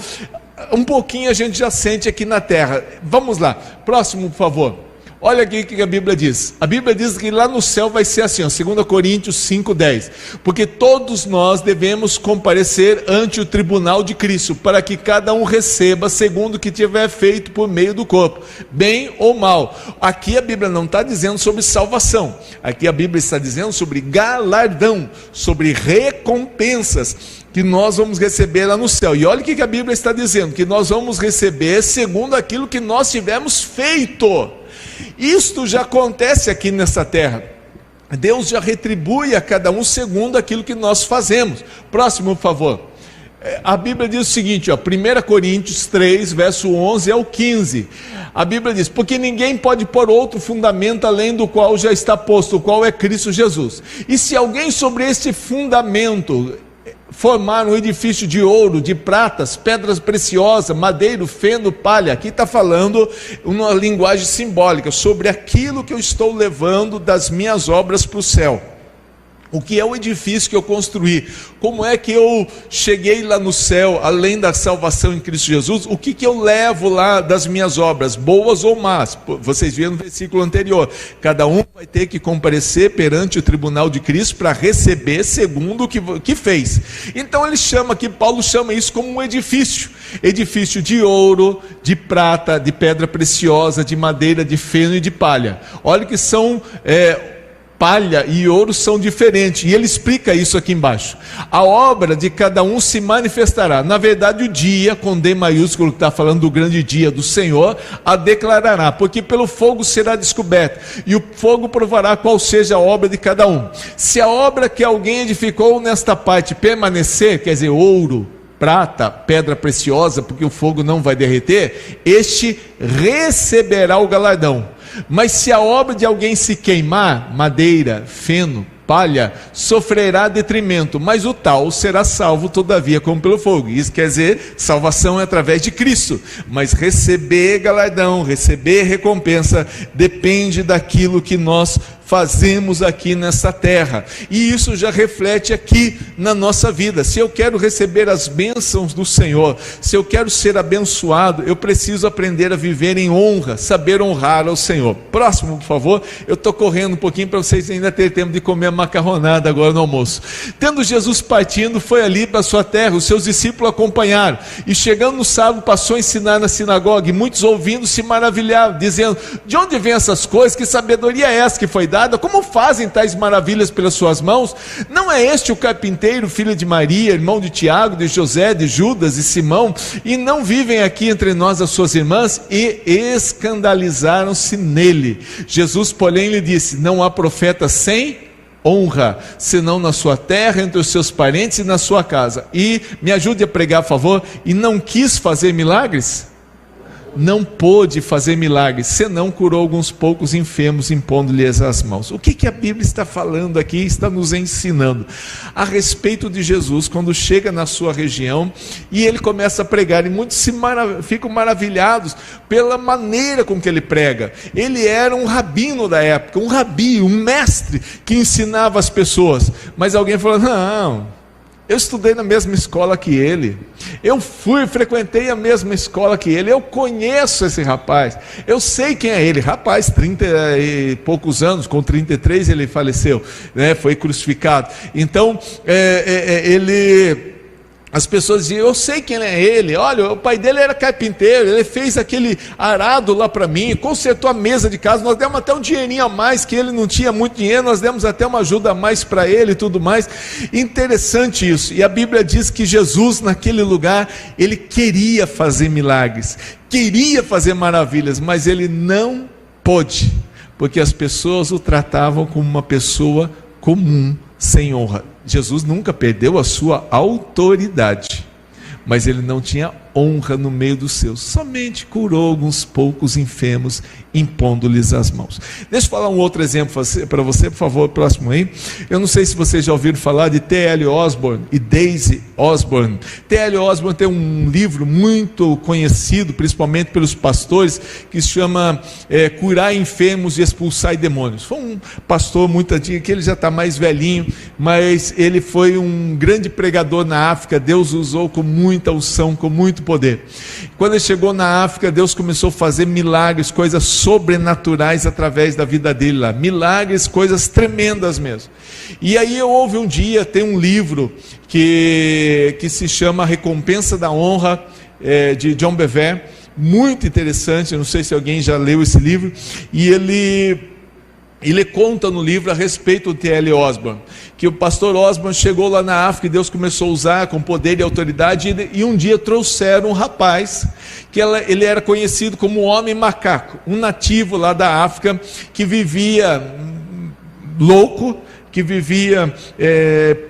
um pouquinho a gente já sente aqui na terra. Vamos lá, próximo por favor. Olha aqui o que a Bíblia diz. A Bíblia diz que lá no céu vai ser assim, ó, 2 Coríntios 5:10. Porque todos nós devemos comparecer ante o tribunal de Cristo, para que cada um receba segundo o que tiver feito por meio do corpo, bem ou mal. Aqui a Bíblia não está dizendo sobre salvação. Aqui a Bíblia está dizendo sobre galardão, sobre recompensas que nós vamos receber lá no céu. E olha o que a Bíblia está dizendo: que nós vamos receber segundo aquilo que nós tivermos feito. Isto já acontece aqui nessa terra. Deus já retribui a cada um segundo aquilo que nós fazemos. Próximo, por favor. A Bíblia diz o seguinte, ó, 1 Coríntios 3, verso 11 ao 15. A Bíblia diz: porque ninguém pode pôr outro fundamento além do qual já está posto, o qual é Cristo Jesus. E se alguém sobre este fundamento formar um edifício de ouro, de pratas, pedras preciosas, madeiro, feno, palha, aqui está falando uma linguagem simbólica sobre aquilo que eu estou levando das minhas obras para o céu. O que é o edifício que eu construí? Como é que eu cheguei lá no céu, além da salvação em Cristo Jesus? O que eu levo lá das minhas obras, boas ou más? Vocês viram no versículo anterior, cada um vai ter que comparecer perante o tribunal de Cristo para receber segundo o que fez. Então ele chama aqui, Paulo chama isso como um edifício de ouro, de prata, de pedra preciosa, de madeira, de feno e de palha. Olha que são... palha e ouro são diferentes, e ele explica isso aqui embaixo. A obra de cada um se manifestará. Na verdade, o dia, com D maiúsculo, que está falando do grande dia do Senhor, a declarará, porque pelo fogo será descoberto, e o fogo provará qual seja a obra de cada um. Se a obra que alguém edificou nesta parte permanecer, quer dizer, ouro, prata, pedra preciosa, porque o fogo não vai derreter, este receberá o galardão. Mas se a obra de alguém se queimar, madeira, feno, palha, sofrerá detrimento, mas o tal será salvo todavia como pelo fogo. Isso quer dizer, salvação é através de Cristo, mas receber galardão, receber recompensa, depende daquilo que nós fazemos aqui nessa terra, e isso já reflete aqui na nossa vida. Se eu quero receber as bênçãos do Senhor, se eu quero ser abençoado, eu preciso aprender a viver em honra, saber honrar ao Senhor. Próximo, por favor. Eu estou correndo um pouquinho para vocês ainda terem tempo de comer a macarronada agora no almoço. Tendo Jesus partindo, foi ali para a sua terra, os seus discípulos acompanharam, e chegando no sábado, passou a ensinar na sinagoga, e muitos ouvindo se maravilhavam, dizendo: de onde vêm essas coisas? Que sabedoria é essa que foi dada? Como fazem tais maravilhas pelas suas mãos? Não é este o carpinteiro, filho de Maria, irmão de Tiago, de José, de Judas e Simão? E não vivem aqui entre nós as suas irmãs? E escandalizaram-se nele. Jesus, porém, lhe disse: não há profeta sem honra, senão na sua terra, entre os seus parentes e na sua casa. E me ajude a pregar, por favor. E não quis fazer milagres? Não pôde fazer milagres, senão curou alguns poucos enfermos, impondo-lhes as mãos. O que a Bíblia está falando aqui, está nos ensinando a respeito de Jesus, quando chega na sua região, e ele começa a pregar, e muitos ficam maravilhados pela maneira com que ele prega. Ele era um rabino da época, um rabi, um mestre, que ensinava as pessoas, mas alguém falou: não, eu estudei na mesma escola que ele, eu frequentei a mesma escola que ele, eu conheço esse rapaz, eu sei quem é ele. Rapaz, 30 e poucos anos, com 33 ele faleceu, né? Foi crucificado. Então, as pessoas diziam: eu sei quem é ele, olha, o pai dele era carpinteiro, ele fez aquele arado lá para mim, consertou a mesa de casa, nós demos até um dinheirinho a mais, que ele não tinha muito dinheiro, nós demos até uma ajuda a mais para ele e tudo mais. Interessante isso. E a Bíblia diz que Jesus, naquele lugar, ele queria fazer milagres, queria fazer maravilhas, mas ele não pôde, porque as pessoas o tratavam como uma pessoa comum, sem honra. Jesus nunca perdeu a sua autoridade, mas ele não tinha honra no meio dos seus, somente curou alguns poucos enfermos, impondo-lhes as mãos. Deixa eu falar um outro exemplo para você, por favor, próximo aí. Eu não sei se vocês já ouviram falar de T.L. Osborne e Daisy Osborne. T.L. Osborne tem um livro muito conhecido, principalmente pelos pastores, que se chama Curar Enfermos e Expulsar Demônios. Foi um pastor muito antigo, que ele já está mais velhinho, mas ele foi um grande pregador na África. Deus usou com muita unção, com muito poder. Quando ele chegou na África, Deus começou a fazer milagres, coisas sobrenaturais através da vida dele lá, milagres, coisas tremendas mesmo. E aí houve um dia, tem um livro que se chama A Recompensa da Honra, de John Bevere, muito interessante. Eu não sei se alguém já leu esse livro, e ele conta no livro a respeito do T.L. Osborne, que o pastor Osborne chegou lá na África, e Deus começou a usar com poder e autoridade, e um dia trouxeram um rapaz, que ele era conhecido como o homem macaco, um nativo lá da África, que vivia louco, que vivia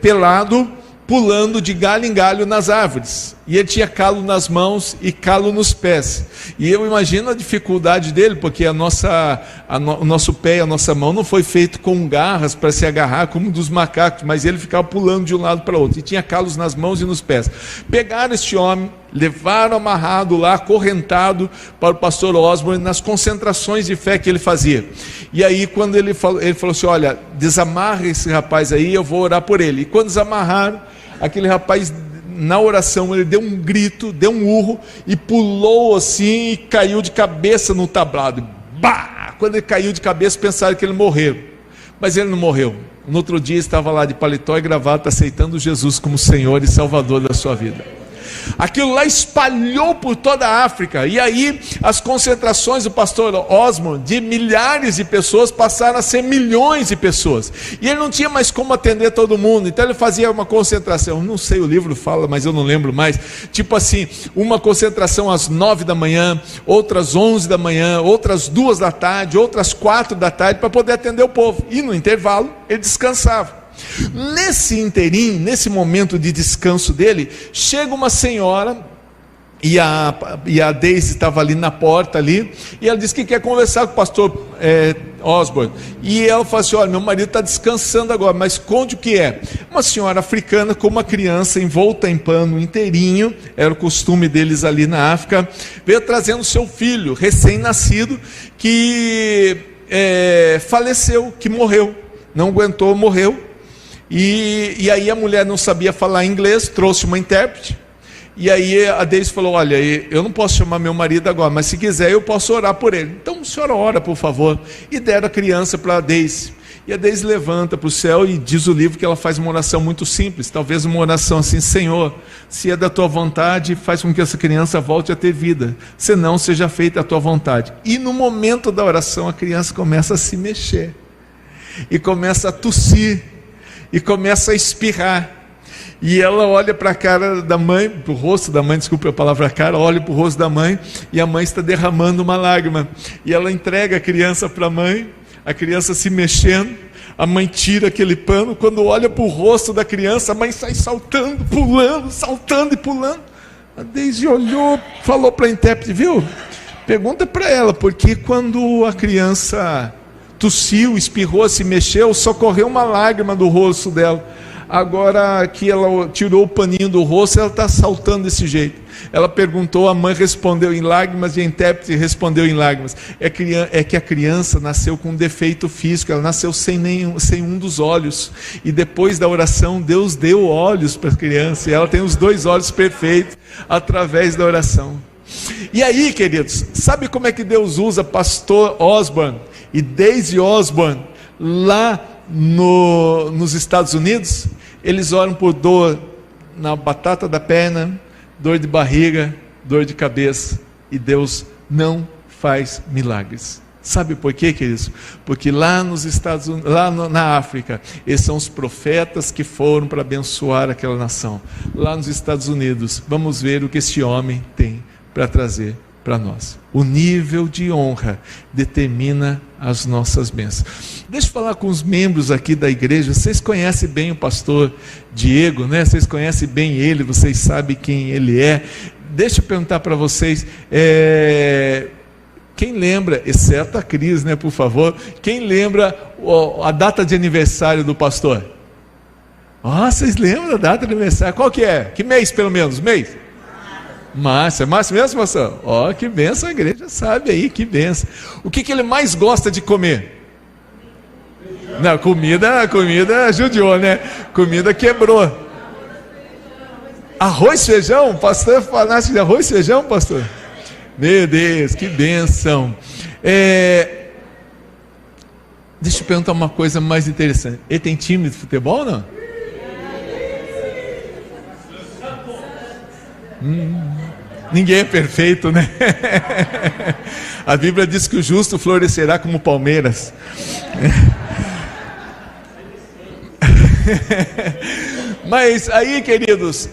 pelado, pulando de galho em galho nas árvores, e ele tinha calo nas mãos e calo nos pés, e eu imagino a dificuldade dele, porque o nosso pé e a nossa mão não foi feito com garras para se agarrar como dos macacos, mas ele ficava pulando de um lado para o outro, e tinha calos nas mãos e nos pés. Pegaram este homem, levaram amarrado lá, acorrentado, para o pastor Osborne, nas concentrações de fé que ele fazia. E aí quando ele falou assim: olha, desamarra esse rapaz aí, eu vou orar por ele. E quando desamarraram, aquele rapaz, na oração, ele deu um grito, deu um urro, e pulou assim, e caiu de cabeça no tablado. Bah! Quando ele caiu de cabeça, pensaram que ele morreu, mas ele não morreu. No outro dia estava lá de paletó e gravata, aceitando Jesus como Senhor e Salvador da sua vida. Aquilo lá espalhou por toda a África, e aí as concentrações do pastor Osborne, de milhares de pessoas, passaram a ser milhões de pessoas, e ele não tinha mais como atender todo mundo. Então ele fazia uma concentração, não sei, o livro fala, mas eu não lembro mais, tipo assim, uma concentração às 9 da manhã, outras 11 da manhã, outras 2 da tarde, outras 4 da tarde, para poder atender o povo, e no intervalo ele descansava. Nesse interim, nesse momento de descanso dele, chega uma senhora E a Daisy estava ali na porta ali, e ela disse que quer conversar com o pastor Osborne. E ela falou assim: olha, meu marido está descansando agora, mas conte o que é. Uma senhora africana com uma criança envolta em pano inteirinho, era o costume deles ali na África, veio trazendo seu filho recém-nascido, que faleceu, que morreu, não aguentou, morreu. E aí a mulher não sabia falar inglês, trouxe uma intérprete. E aí a Daisy falou: olha, eu não posso chamar meu marido agora, mas se quiser eu posso orar por ele. Então a senhora ora, por favor. E deram a criança para a Daisy. E a Daisy levanta para o céu e diz o livro que ela faz uma oração muito simples, talvez uma oração assim: Senhor, se é da tua vontade, faz com que essa criança volte a ter vida, senão seja feita a tua vontade. E no momento da oração a criança começa a se mexer, e começa a tossir, e começa a espirrar. E ela olha para a cara da mãe, para o rosto da mãe, desculpe a palavra cara, olha para o rosto da mãe, e a mãe está derramando uma lágrima. E ela entrega a criança para a mãe, a criança se mexendo, a mãe tira aquele pano, quando olha para o rosto da criança, a mãe sai saltando e pulando. A Daisy olhou, falou para a intérprete: viu? Pergunta para ela, porque quando a criança tossiu, espirrou, se mexeu, só correu uma lágrima do rosto dela. Agora que ela tirou o paninho do rosto, ela está saltando desse jeito. Ela perguntou, a mãe respondeu em lágrimas, e a intérprete respondeu em lágrimas. É que a criança nasceu com um defeito físico, ela nasceu sem um dos olhos. E depois da oração, Deus deu olhos para a criança, e ela tem os 2 olhos perfeitos através da oração. E aí, queridos, sabe como é que Deus usa pastor Osborne e Daisy Osborne lá nos Estados Unidos? Eles oram por dor na batata da perna, dor de barriga, dor de cabeça, e Deus não faz milagres. Sabe por quê, queridos? Porque lá nos Estados Unidos, na África, esses são os profetas que foram para abençoar aquela nação. Lá nos Estados Unidos, vamos ver o que este homem tem para trazer para nós. O nível de honra determina as nossas bênçãos. Deixa eu falar com os membros aqui da igreja. Vocês conhecem bem o pastor Diego, né? Vocês conhecem bem ele, vocês sabem quem ele é. Deixa eu perguntar para vocês, quem lembra, exceto a Cris, né, por favor, quem lembra a data de aniversário do pastor? Vocês lembram da data de aniversário? Qual que é? Que mês, pelo menos? Mês? Márcio mesmo, pastor? Que bênção, a igreja sabe aí, que bênção. O que ele mais gosta de comer? Não, comida judiou, né? Comida quebrou. Arroz, feijão? Pastor é fanático de arroz, feijão, pastor? Meu Deus, que bênção. Deixa eu perguntar uma coisa mais interessante. Ele tem time de futebol ou não? Ninguém é perfeito, né? A Bíblia diz que o justo florescerá como palmeiras. Mas aí, queridos,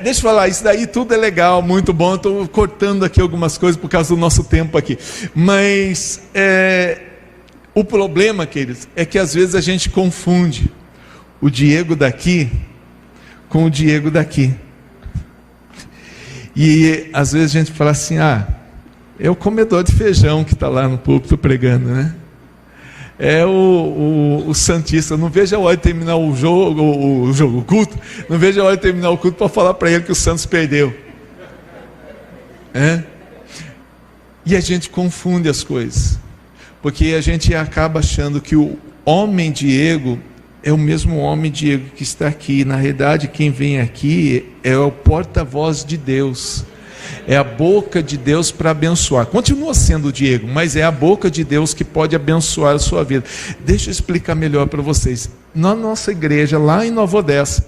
deixa eu falar, isso daí tudo é legal, muito bom. Estou cortando aqui algumas coisas por causa do nosso tempo aqui. Mas o problema, queridos, é que às vezes a gente confunde o Diego daqui com o Diego daqui. E às vezes a gente fala assim: é o comedor de feijão que está lá no púlpito pregando, né? É o santista. Não vejo a hora de terminar o culto. Não vejo a hora de terminar o culto para falar para ele que o Santos perdeu. E a gente confunde as coisas, porque a gente acaba achando que o homem Diego é o mesmo homem Diego que está aqui. Na realidade, quem vem aqui é o porta-voz de Deus, é a boca de Deus para abençoar. Continua sendo o Diego, mas é a boca de Deus que pode abençoar a sua vida. Deixa eu explicar melhor para vocês. Na nossa igreja, lá em Nova Odessa,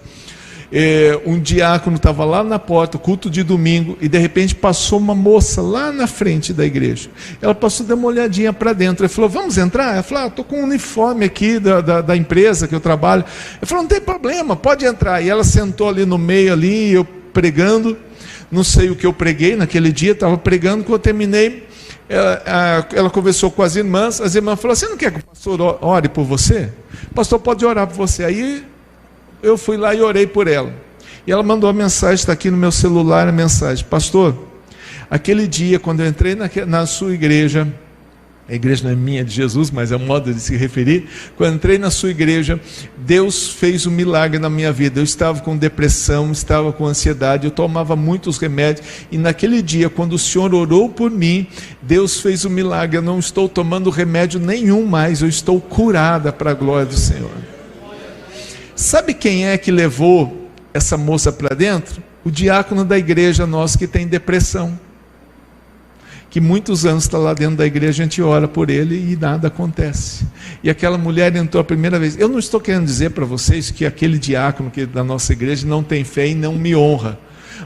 um diácono estava lá na porta, culto de domingo, e de repente passou uma moça lá na frente da igreja. Ela passou, deu uma olhadinha para dentro. Ele falou: vamos entrar? Ela falou: estou com um uniforme aqui da empresa que eu trabalho. Ele falou: não tem problema, pode entrar. E ela sentou ali no meio, ali, eu pregando. Não sei o que eu preguei naquele dia, estava pregando. Quando eu terminei, ela conversou com as irmãs falaram: você não quer que o pastor ore por você? O pastor pode orar por você. Aí eu fui lá e orei por ela. E ela mandou a mensagem, está aqui no meu celular a mensagem: pastor, aquele dia quando eu entrei na sua igreja, a igreja não é minha, é de Jesus, mas é um modo de se referir. Quando eu entrei na sua igreja, Deus fez um milagre na minha vida. Eu estava com depressão, estava com ansiedade, eu tomava muitos remédios, e naquele dia, quando o Senhor orou por mim, Deus fez um milagre. Eu não estou tomando remédio nenhum mais, eu estou curada para a glória do Senhor. Sabe quem é que levou essa moça para dentro? O diácono da igreja nossa, que tem depressão, que muitos anos está lá dentro da igreja, a gente ora por ele e nada acontece. E aquela mulher entrou a primeira vez. Eu não estou querendo dizer para vocês que aquele diácono da nossa igreja não tem fé e não me honra,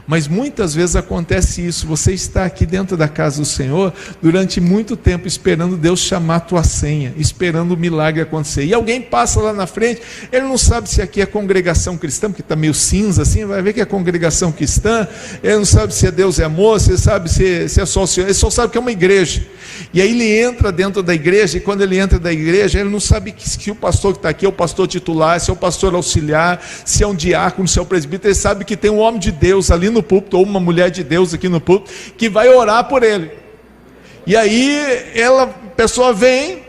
mas muitas vezes acontece isso. Você está aqui dentro da casa do Senhor durante muito tempo, esperando Deus chamar a tua senha, esperando o milagre acontecer, e alguém passa lá na frente, ele não sabe se aqui é congregação cristã, porque está meio cinza assim, vai ver que é congregação cristã, ele não sabe se é Deus é amor, se sabe se é só o Senhor, ele só sabe que é uma igreja. E aí ele entra dentro da igreja, e quando ele entra da igreja, ele não sabe se o pastor que está aqui é o pastor titular, se é o pastor auxiliar, se é um diácono, se é o presbítero. Ele sabe que tem um homem de Deus ali no púlpito, ou uma mulher de Deus aqui no púlpito, que vai orar por ele. E aí a pessoa vem,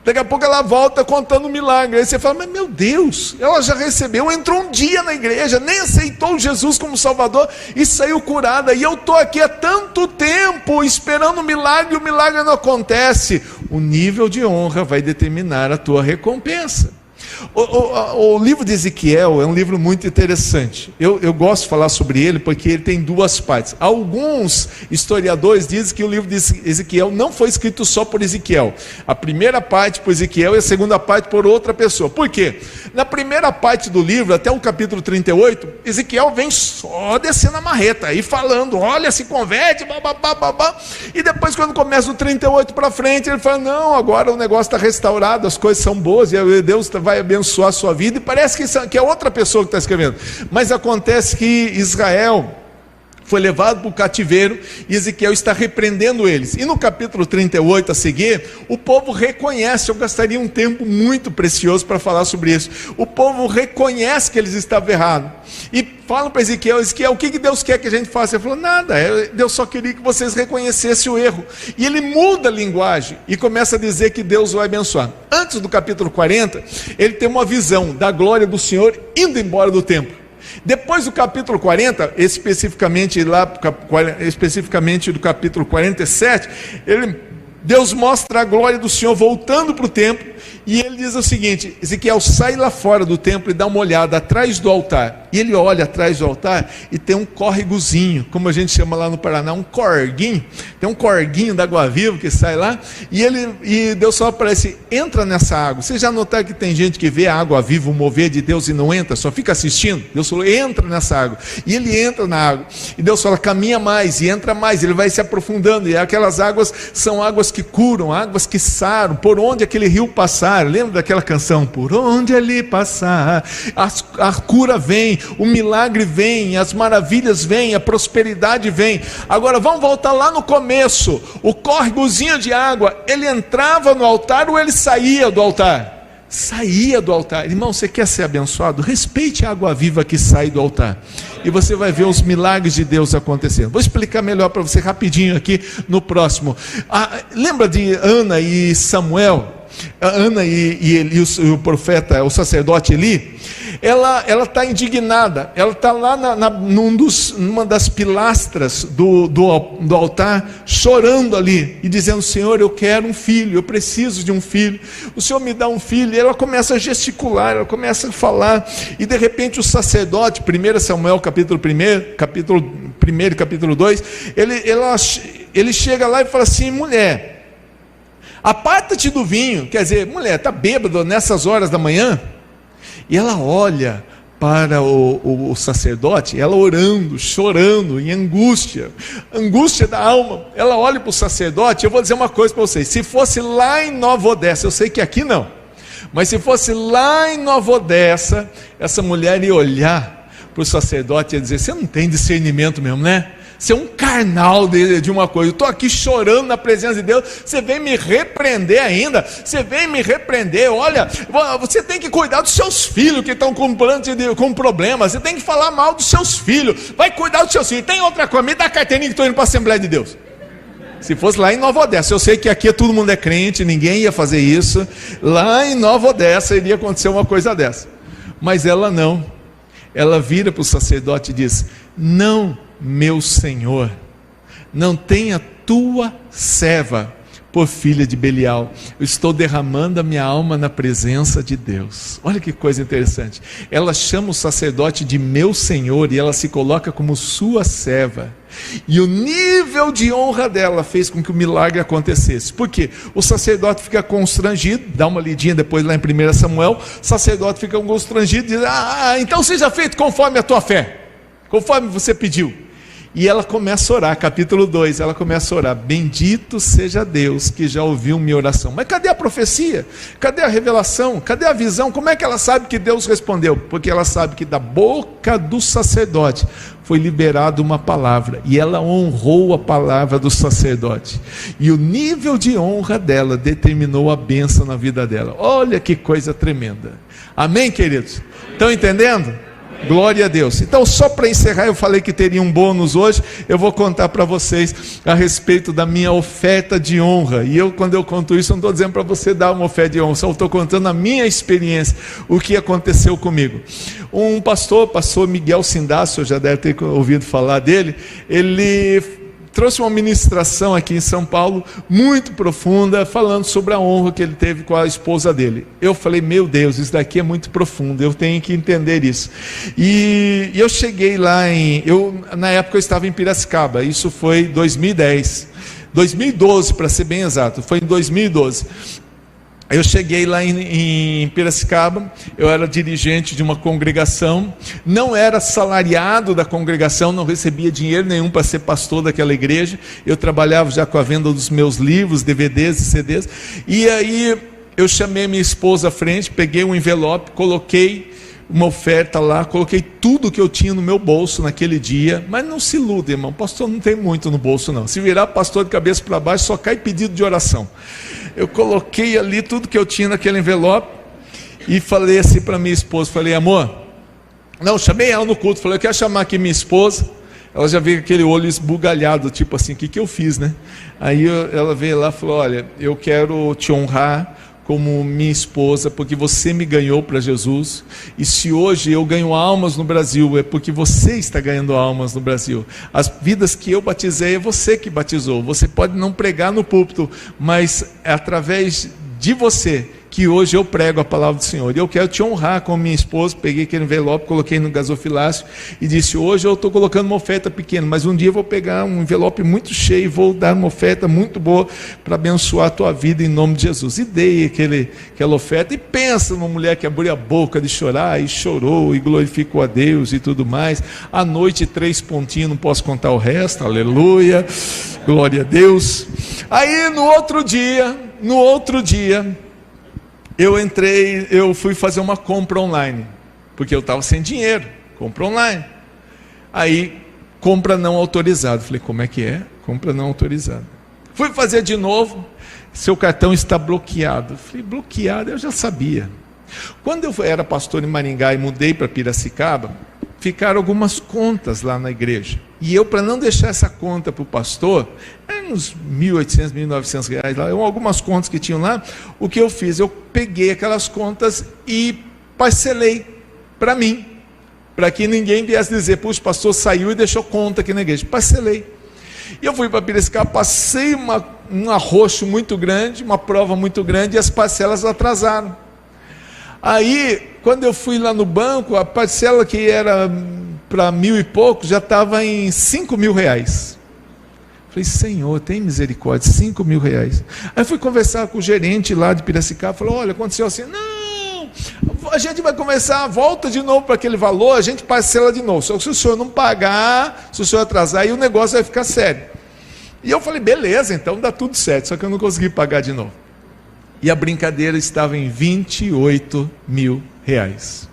daqui a pouco ela volta contando um milagre. Aí você fala: mas meu Deus, ela já recebeu, entrou um dia na igreja, nem aceitou Jesus como Salvador e saiu curada, e eu estou aqui há tanto tempo esperando um milagre, e o milagre não acontece. O nível de honra vai determinar a tua recompensa. O livro de Ezequiel é um livro muito interessante. Eu gosto de falar sobre ele porque ele tem duas partes. Alguns historiadores dizem que o livro de Ezequiel não foi escrito só por Ezequiel. A primeira parte por Ezequiel e a segunda parte por outra pessoa. Por quê? Na primeira parte do livro, até o capítulo 38, Ezequiel vem só descendo a marreta e falando: olha, se converte, babá. E depois, quando começa o 38 para frente, ele fala: não, agora o negócio está restaurado, as coisas são boas, e Deus vai abençoar a sua vida. E parece que é outra pessoa que está escrevendo, mas acontece que Israel foi levado para o cativeiro, e Ezequiel está repreendendo eles. E no capítulo 38 a seguir, o povo reconhece, eu gastaria um tempo muito precioso para falar sobre isso, o povo reconhece que eles estavam errados, e falam para Ezequiel: Ezequiel, o que Deus quer que a gente faça? Ele falou: nada, Deus só queria que vocês reconhecessem o erro. E ele muda a linguagem e começa a dizer que Deus vai abençoar. Antes do capítulo 40, ele tem uma visão da glória do Senhor indo embora do templo. Depois do capítulo 40, especificamente do capítulo 47, Deus mostra a glória do Senhor voltando para o templo, e ele diz o seguinte: Ezequiel, sai lá fora do templo e dá uma olhada atrás do altar. E ele olha atrás do altar e tem um córregozinho, como a gente chama lá no Paraná, um corguinho. Tem um corguinho da água viva que sai lá, e Deus só aparece: entra nessa água. Vocês já notaram que tem gente que vê a água viva, o mover de Deus, e não entra, só fica assistindo? Deus falou: entra nessa água. E ele entra na água, e Deus fala: caminha mais, e entra mais. Ele vai se aprofundando, e aquelas águas são águas que curam, águas que saram. Por onde aquele rio passar, lembra daquela canção? Por onde ele passar, a cura vem, o milagre vem, as maravilhas vêm, a prosperidade vem. Agora vamos voltar lá no começo. O córregozinho de água, ele entrava no altar ou ele saía do altar? Saía do altar. Irmão, você quer ser abençoado? Respeite a água viva que sai do altar, e você vai ver os milagres de Deus acontecendo. Vou explicar melhor para você rapidinho aqui no próximo. Lembra de Ana e Samuel? Ana e o profeta, o sacerdote Eli? Ela está indignada, ela está lá numa das pilastras do altar, chorando ali, e dizendo: Senhor, eu quero um filho, eu preciso de um filho, o Senhor me dá um filho. E ela começa a gesticular, ela começa a falar, e de repente o sacerdote, 1 Samuel capítulo 1 e capítulo 2, ele chega lá e fala assim: mulher, aparta-te do vinho. Quer dizer, mulher, está bêbada nessas horas da manhã? E ela olha para o sacerdote, ela orando, chorando, em angústia da alma. Ela olha para o sacerdote. Eu vou dizer uma coisa para vocês: se fosse lá em Nova Odessa, eu sei que aqui não, mas se fosse lá em Nova Odessa, essa mulher ia olhar para o sacerdote e ia dizer: você não tem discernimento mesmo, né? Ser um carnal de uma coisa. Eu estou aqui chorando na presença de Deus, você vem me repreender ainda, você vem me repreender. Olha, você tem que cuidar dos seus filhos que estão com problemas, você tem que falar mal dos seus filhos, vai cuidar dos seus filhos. Tem outra coisa, me dá a carteirinha que estou indo para a Assembleia de Deus. Se fosse lá em Nova Odessa, eu sei que aqui todo mundo é crente, ninguém ia fazer isso. Lá em Nova Odessa iria acontecer uma coisa dessa. Mas ela não. Ela vira para o sacerdote e diz: não, meu senhor, não tenha tua serva por filha de Belial. Eu estou derramando a minha alma na presença de Deus. Olha que coisa interessante. Ela chama o sacerdote de meu senhor e ela se coloca como sua serva. E o nível de honra dela fez com que o milagre acontecesse. Por quê? O sacerdote fica constrangido, dá uma lidinha depois lá em 1 Samuel, o sacerdote fica constrangido e diz: então seja feito conforme a tua fé, conforme você pediu. E ela começa a orar, capítulo 2, ela começa a orar: bendito seja Deus que já ouviu minha oração. Mas cadê a profecia? Cadê a revelação? Cadê a visão? Como é que ela sabe que Deus respondeu? Porque ela sabe que da boca do sacerdote foi liberada uma palavra, e ela honrou a palavra do sacerdote, e o nível de honra dela determinou a bênção na vida dela. Olha que coisa tremenda. Amém, queridos? Estão entendendo? Glória a Deus. Então, só para encerrar, eu falei que teria um bônus hoje. Eu vou contar para vocês a respeito da minha oferta de honra. E quando eu conto isso, eu não estou dizendo para você dar uma oferta de honra, só estou contando a minha experiência, o que aconteceu comigo. Um pastor Miguel Sindácio, já deve ter ouvido falar dele. Ele trouxe uma ministração aqui em São Paulo, muito profunda, falando sobre a honra que ele teve com a esposa dele. Eu falei: meu Deus, isso daqui é muito profundo, eu tenho que entender isso. E eu cheguei lá na época eu estava em Piracicaba, isso foi 2012 para ser bem exato, foi em 2012. Eu cheguei lá em Piracicaba, eu era dirigente de uma congregação, não era salariado da congregação, não recebia dinheiro nenhum para ser pastor daquela igreja. Eu trabalhava já com a venda dos meus livros, DVDs e CDs, e aí eu chamei minha esposa à frente, peguei um envelope, coloquei uma oferta lá, coloquei tudo que eu tinha no meu bolso naquele dia. Mas não se iluda, irmão, pastor não tem muito no bolso não, se virar pastor de cabeça para baixo só cai pedido de oração. Eu coloquei ali tudo que eu tinha naquele envelope e falei assim para minha esposa, falei: amor, não, chamei ela no culto, falei: eu quero chamar aqui minha esposa. Ela já veio com aquele olho esbugalhado, tipo assim: o que eu fiz, né? Aí ela veio lá e falou: olha, eu quero te honrar como minha esposa, porque você me ganhou para Jesus, e se hoje eu ganho almas no Brasil, é porque você está ganhando almas no Brasil. As vidas que eu batizei, é você que batizou. Você pode não pregar no púlpito, mas é através de você que hoje eu prego a palavra do Senhor, e eu quero te honrar como minha esposa. Peguei aquele envelope, coloquei no gasofilácio e disse: hoje eu estou colocando uma oferta pequena, mas um dia eu vou pegar um envelope muito cheio e vou dar uma oferta muito boa para abençoar a tua vida em nome de Jesus. E dei aquela oferta, e pensa numa mulher que abriu a boca de chorar, e chorou, e glorificou a Deus e tudo mais. À noite 3 pontinhos, não posso contar o resto, aleluia, glória a Deus. Aí no outro dia, eu fui fazer uma compra online, porque eu estava sem dinheiro, compra online. Aí, compra não autorizada. Falei: como é que é? Compra não autorizada. Fui fazer de novo, seu cartão está bloqueado. Falei: bloqueado? Eu já sabia. Quando eu era pastor em Maringá e mudei para Piracicaba, ficaram algumas contas lá na igreja. E eu, para não deixar essa conta para o pastor, uns R$1.800, R$1.900 lá, algumas contas que tinham lá, o que eu fiz? Eu peguei aquelas contas e parcelei para mim, para que ninguém viesse dizer: puxa, o pastor saiu e deixou conta aqui na igreja. Parcelei. E eu fui para Piracicaba, passei um arroxo muito grande, uma prova muito grande, e as parcelas atrasaram. Aí, quando eu fui lá no banco, a parcela que era para 1.000 e pouco, já estava em R$5.000. Falei: Senhor, tem misericórdia, R$5.000. Aí fui conversar com o gerente lá de Piracicaba, falou: olha, aconteceu assim. Não, a gente vai começar, volta de novo para aquele valor, a gente parcela de novo. Só que se o senhor não pagar, se o senhor atrasar, aí o negócio vai ficar sério. E eu falei: beleza, então dá tudo certo, só que eu não consegui pagar de novo. E a brincadeira estava em R$28.000.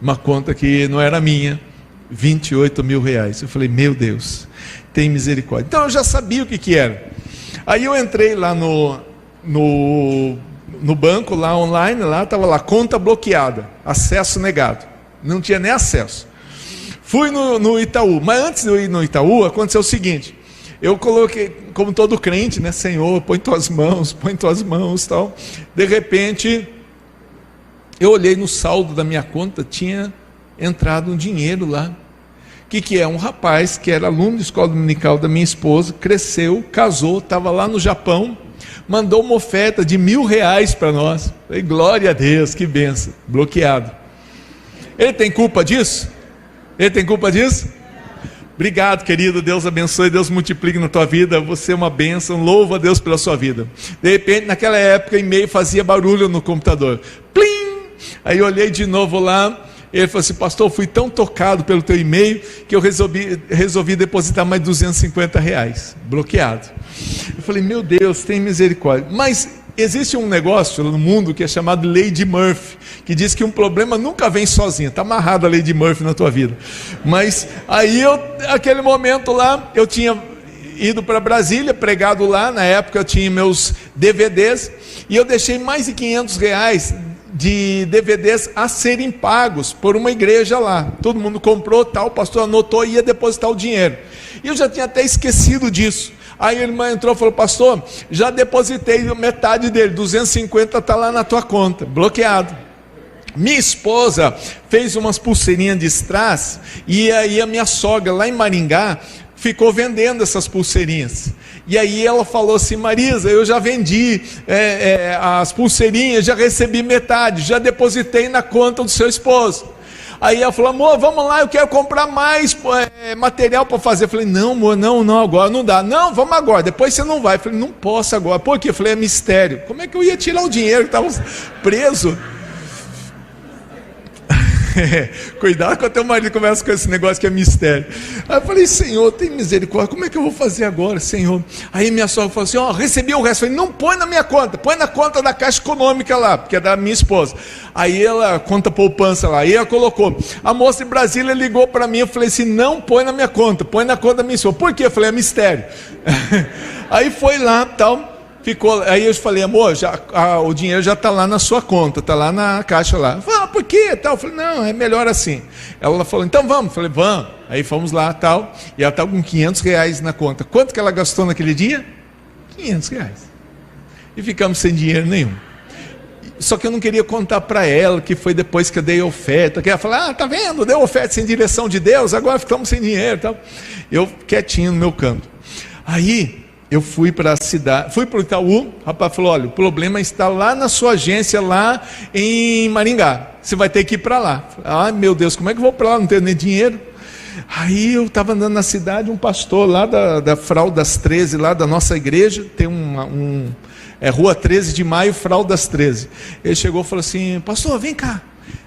Uma conta que não era minha, 28 mil reais. Eu falei, meu Deus, tem misericórdia. Então eu já sabia o que era. Aí eu entrei lá no banco, lá online, lá estava lá, conta bloqueada, acesso negado. Não tinha nem acesso. Fui no Itaú, mas antes de eu ir no Itaú, aconteceu o seguinte, eu coloquei, como todo crente, né, Senhor, põe tuas mãos, tal. De repente, eu olhei no saldo da minha conta, tinha entrado um dinheiro lá. O que é? Um rapaz que era aluno de escola dominical da minha esposa, cresceu, casou, estava lá no Japão, mandou uma oferta de R$1.000 para nós. Falei, glória a Deus, que bênção. Bloqueado. Ele tem culpa disso? Ele tem culpa disso? Obrigado, querido, Deus abençoe, Deus multiplique na tua vida, você é uma bênção, louva a Deus pela sua vida. De repente, naquela época, e-mail fazia barulho no computador. Plim! Aí eu olhei de novo lá, ele falou assim, pastor, fui tão tocado pelo teu e-mail, que eu resolvi depositar mais R$250, bloqueado. Eu falei, meu Deus, tem misericórdia. Mas existe um negócio no mundo que é chamado lei de Murphy, que diz que um problema nunca vem sozinho, está amarrada a lei de Murphy na tua vida. Mas aí aquele momento lá, eu tinha ido para Brasília, pregado lá, na época eu tinha meus DVDs, e eu deixei mais de R$500 de DVDs a serem pagos por uma igreja lá. Todo mundo comprou, tal, o pastor anotou e ia depositar o dinheiro. E eu já tinha até esquecido disso. Aí a irmã entrou e falou, pastor, já depositei metade dele, 250 está lá na tua conta, bloqueado. Minha esposa fez umas pulseirinhas de strass, e aí a minha sogra lá em Maringá ficou vendendo essas pulseirinhas. E aí ela falou assim, Marisa, eu já vendi as pulseirinhas, já recebi metade, já depositei na conta do seu esposo. Aí ela falou, amor, vamos lá, eu quero comprar mais material para fazer. Eu falei, não, amor, não, agora não dá. Não, vamos agora, depois você não vai. Eu falei, não posso agora. Por quê? Eu falei, é mistério. Como é que eu ia tirar o dinheiro que estava preso? Cuidado quando teu marido começa com esse negócio que é mistério. Aí eu falei, Senhor, tem misericórdia, como é que eu vou fazer agora, Senhor? Aí minha sogra falou assim, recebi o resto. Eu falei, não põe na minha conta, põe na conta da Caixa Econômica lá, porque é da minha esposa. Aí ela, conta poupança lá, aí ela colocou. A moça de Brasília ligou para mim, eu falei assim, não põe na minha conta, põe na conta da minha esposa. Por quê? Eu falei, é mistério. Aí foi lá, tal. Ficou, aí eu falei, amor, o dinheiro já está lá na sua conta, está lá na caixa lá. Falei, por quê? Tal. Eu falei, não, é melhor assim. Ela falou, então vamos. Eu falei, vamos. Aí fomos lá, tal, e ela estava com R$500 na conta. Quanto que ela gastou naquele dia? R$500. E ficamos sem dinheiro nenhum. Só que eu não queria contar para ela que foi depois que eu dei oferta, que ela falou, tá vendo, deu oferta sem direção de Deus, agora ficamos sem dinheiro, tal. Eu quietinho no meu canto. Aí eu fui para a cidade, fui para o Itaú, o rapaz falou, olha, o problema está lá na sua agência, lá em Maringá, você vai ter que ir para lá. Ai meu Deus, como é que eu vou para lá, não tenho nem dinheiro? Aí eu estava andando na cidade, um pastor lá da Fraldas 13, lá da nossa igreja, tem Rua 13 de Maio, Fraldas 13. Ele chegou e falou assim, pastor, vem cá.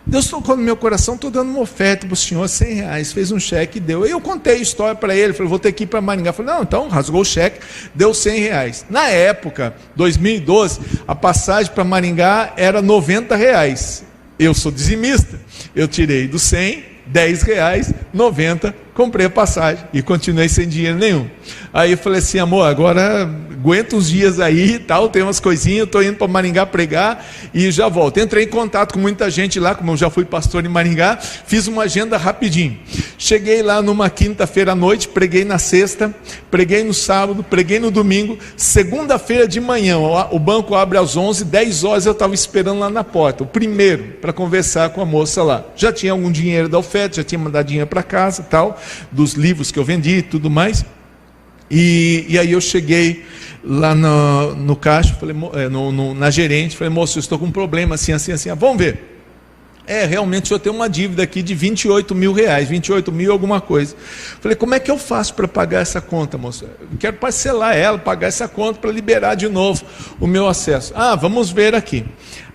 Deus tocou no meu coração, estou dando uma oferta para o senhor, R$100, fez um cheque e deu. Aí eu contei a história para ele, falei, vou ter que ir para Maringá. Eu falei, não, então rasgou o cheque, deu R$100. Na época, 2012, a passagem para Maringá era R$90. Eu sou dizimista, eu tirei do 100, R$10, 90, comprei a passagem e continuei sem dinheiro nenhum. Aí eu falei assim, amor, agora aguenta uns dias aí e tal, tem umas coisinhas, eu estou indo para Maringá pregar e já volto. Entrei em contato com muita gente lá, como eu já fui pastor em Maringá, fiz uma agenda rapidinho. Cheguei lá numa quinta-feira à noite, preguei na sexta, preguei no sábado, preguei no domingo, segunda-feira de manhã, o banco abre às 11, 10 horas eu estava esperando lá na porta, o primeiro, para conversar com a moça lá. Já tinha algum dinheiro da oferta, já tinha mandado dinheiro para casa e tal, dos livros que eu vendi e tudo mais. E aí eu cheguei lá no caixa, falei, na gerente, falei, moço, eu estou com um problema assim, vamos ver. Realmente o senhor tem uma dívida aqui de R$28 mil, 28 mil alguma coisa. Falei, como é que eu faço para pagar essa conta, moço? Eu quero parcelar ela, pagar essa conta para liberar de novo o meu acesso. Vamos ver aqui.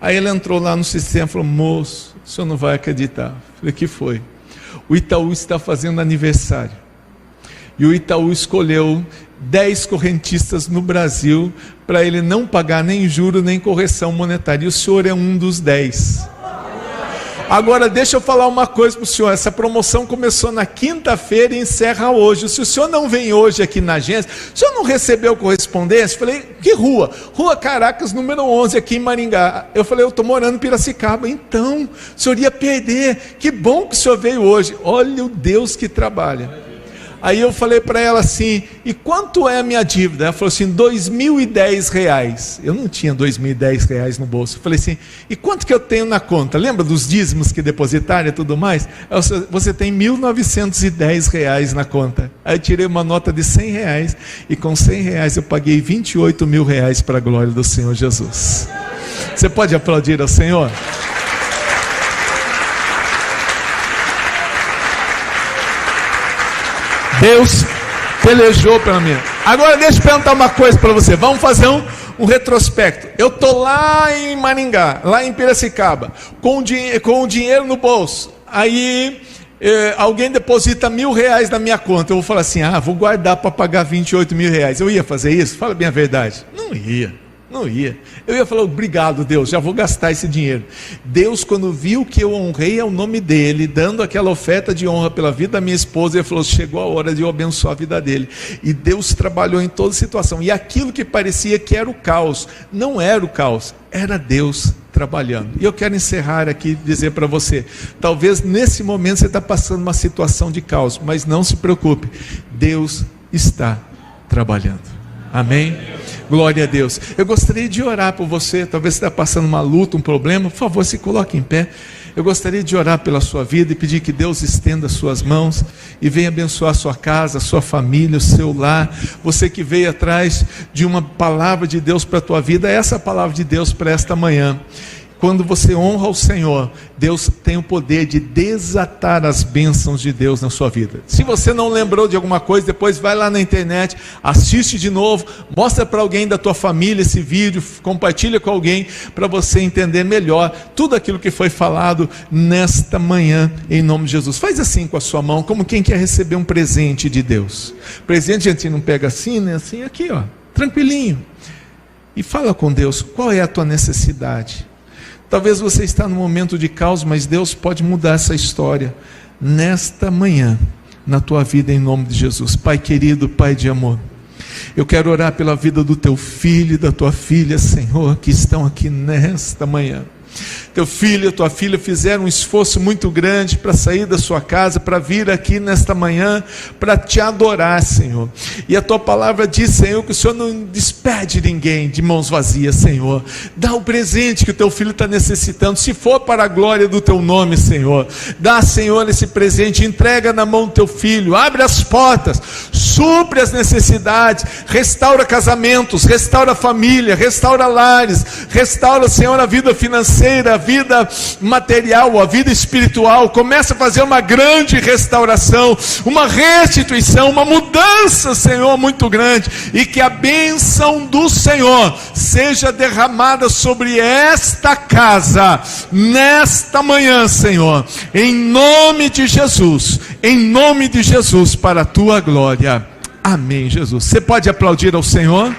Aí ele entrou lá no sistema e falou, moço, o senhor não vai acreditar. Falei, que foi? O Itaú está fazendo aniversário. E o Itaú escolheu 10 correntistas no Brasil para ele não pagar nem juro nem correção monetária. E o senhor é um dos 10. Agora deixa eu falar uma coisa para o senhor, essa promoção começou na quinta-feira e encerra hoje. Se o senhor não vem hoje aqui na agência, o senhor não recebeu correspondência? Eu falei, que rua? Rua Caracas, número 11, aqui em Maringá. Eu falei, eu estou morando em Piracicaba. Então, o senhor ia perder. Que bom que o senhor veio hoje. Olha o Deus que trabalha. Aí eu falei para ela assim, e quanto é a minha dívida? Ela falou assim, R$2.010. Eu não tinha R$2.010 no bolso. Eu falei assim, e quanto que eu tenho na conta? Lembra dos dízimos que depositaram e tudo mais? Ela falou, você tem R$1.910 na conta. Aí eu tirei uma nota de R$100, e com R$100 eu paguei R$28 mil para a glória do Senhor Jesus. Você pode aplaudir ao Senhor? Deus pelejou pela minha. Agora deixa eu perguntar uma coisa para você. Vamos fazer um retrospecto. Eu estou lá em Maringá, lá em Piracicaba, com o dinheiro no bolso. Aí alguém deposita R$1.000 na minha conta. Eu vou falar assim, vou guardar para pagar R$28 mil. Eu ia fazer isso? Fala bem a verdade. Não ia. Eu ia falar, obrigado Deus, já vou gastar esse dinheiro. Deus, quando viu que eu honrei ao nome dele, dando aquela oferta de honra pela vida da minha esposa, ele falou, chegou a hora de eu abençoar a vida dele. E Deus trabalhou em toda situação. E aquilo que parecia que era o caos, não era o caos, era Deus trabalhando. E eu quero encerrar aqui e dizer para você, talvez nesse momento você está passando uma situação de caos, mas não se preocupe, Deus está trabalhando. Amém? Glória a Deus. Eu gostaria de orar por você. Talvez você está passando uma luta, um problema. Por favor, se coloque em pé. Eu gostaria de orar pela sua vida e pedir que Deus estenda as suas mãos e venha abençoar a sua casa, a sua família, o seu lar. Você que veio atrás de uma palavra de Deus para a tua vida, essa palavra de Deus para esta manhã. Quando você honra o Senhor, Deus tem o poder de desatar as bênçãos de Deus na sua vida. Se você não lembrou de alguma coisa, depois vai lá na internet, assiste de novo, mostra para alguém da tua família esse vídeo, compartilha com alguém, para você entender melhor tudo aquilo que foi falado nesta manhã, em nome de Jesus. Faz assim com a sua mão, como quem quer receber um presente de Deus. Presente a gente não pega assim, né? Assim aqui, ó, tranquilinho. E fala com Deus, qual é a tua necessidade? Talvez você está num momento de caos, mas Deus pode mudar essa história nesta manhã, na tua vida, em nome de Jesus. Pai querido, Pai de amor, eu quero orar pela vida do teu filho e da tua filha, Senhor, que estão aqui nesta manhã. Teu filho e tua filha fizeram um esforço muito grande para sair da sua casa, para vir aqui nesta manhã, para te adorar, Senhor. E a tua palavra diz, Senhor, que o Senhor não despede ninguém de mãos vazias, Senhor. Dá o presente que o teu filho está necessitando, se for para a glória do teu nome, Senhor. Dá, Senhor, esse presente, entrega na mão do teu filho, abre as portas, supre as necessidades, restaura casamentos, restaura família, restaura lares, restaura, Senhor, a vida financeira, a vida material, a vida espiritual. Começa a fazer uma grande restauração, uma restituição, uma mudança, Senhor, muito grande, e que a bênção do Senhor seja derramada sobre esta casa, nesta manhã, Senhor, em nome de Jesus, para a tua glória. Amém, Jesus. Você pode aplaudir ao Senhor?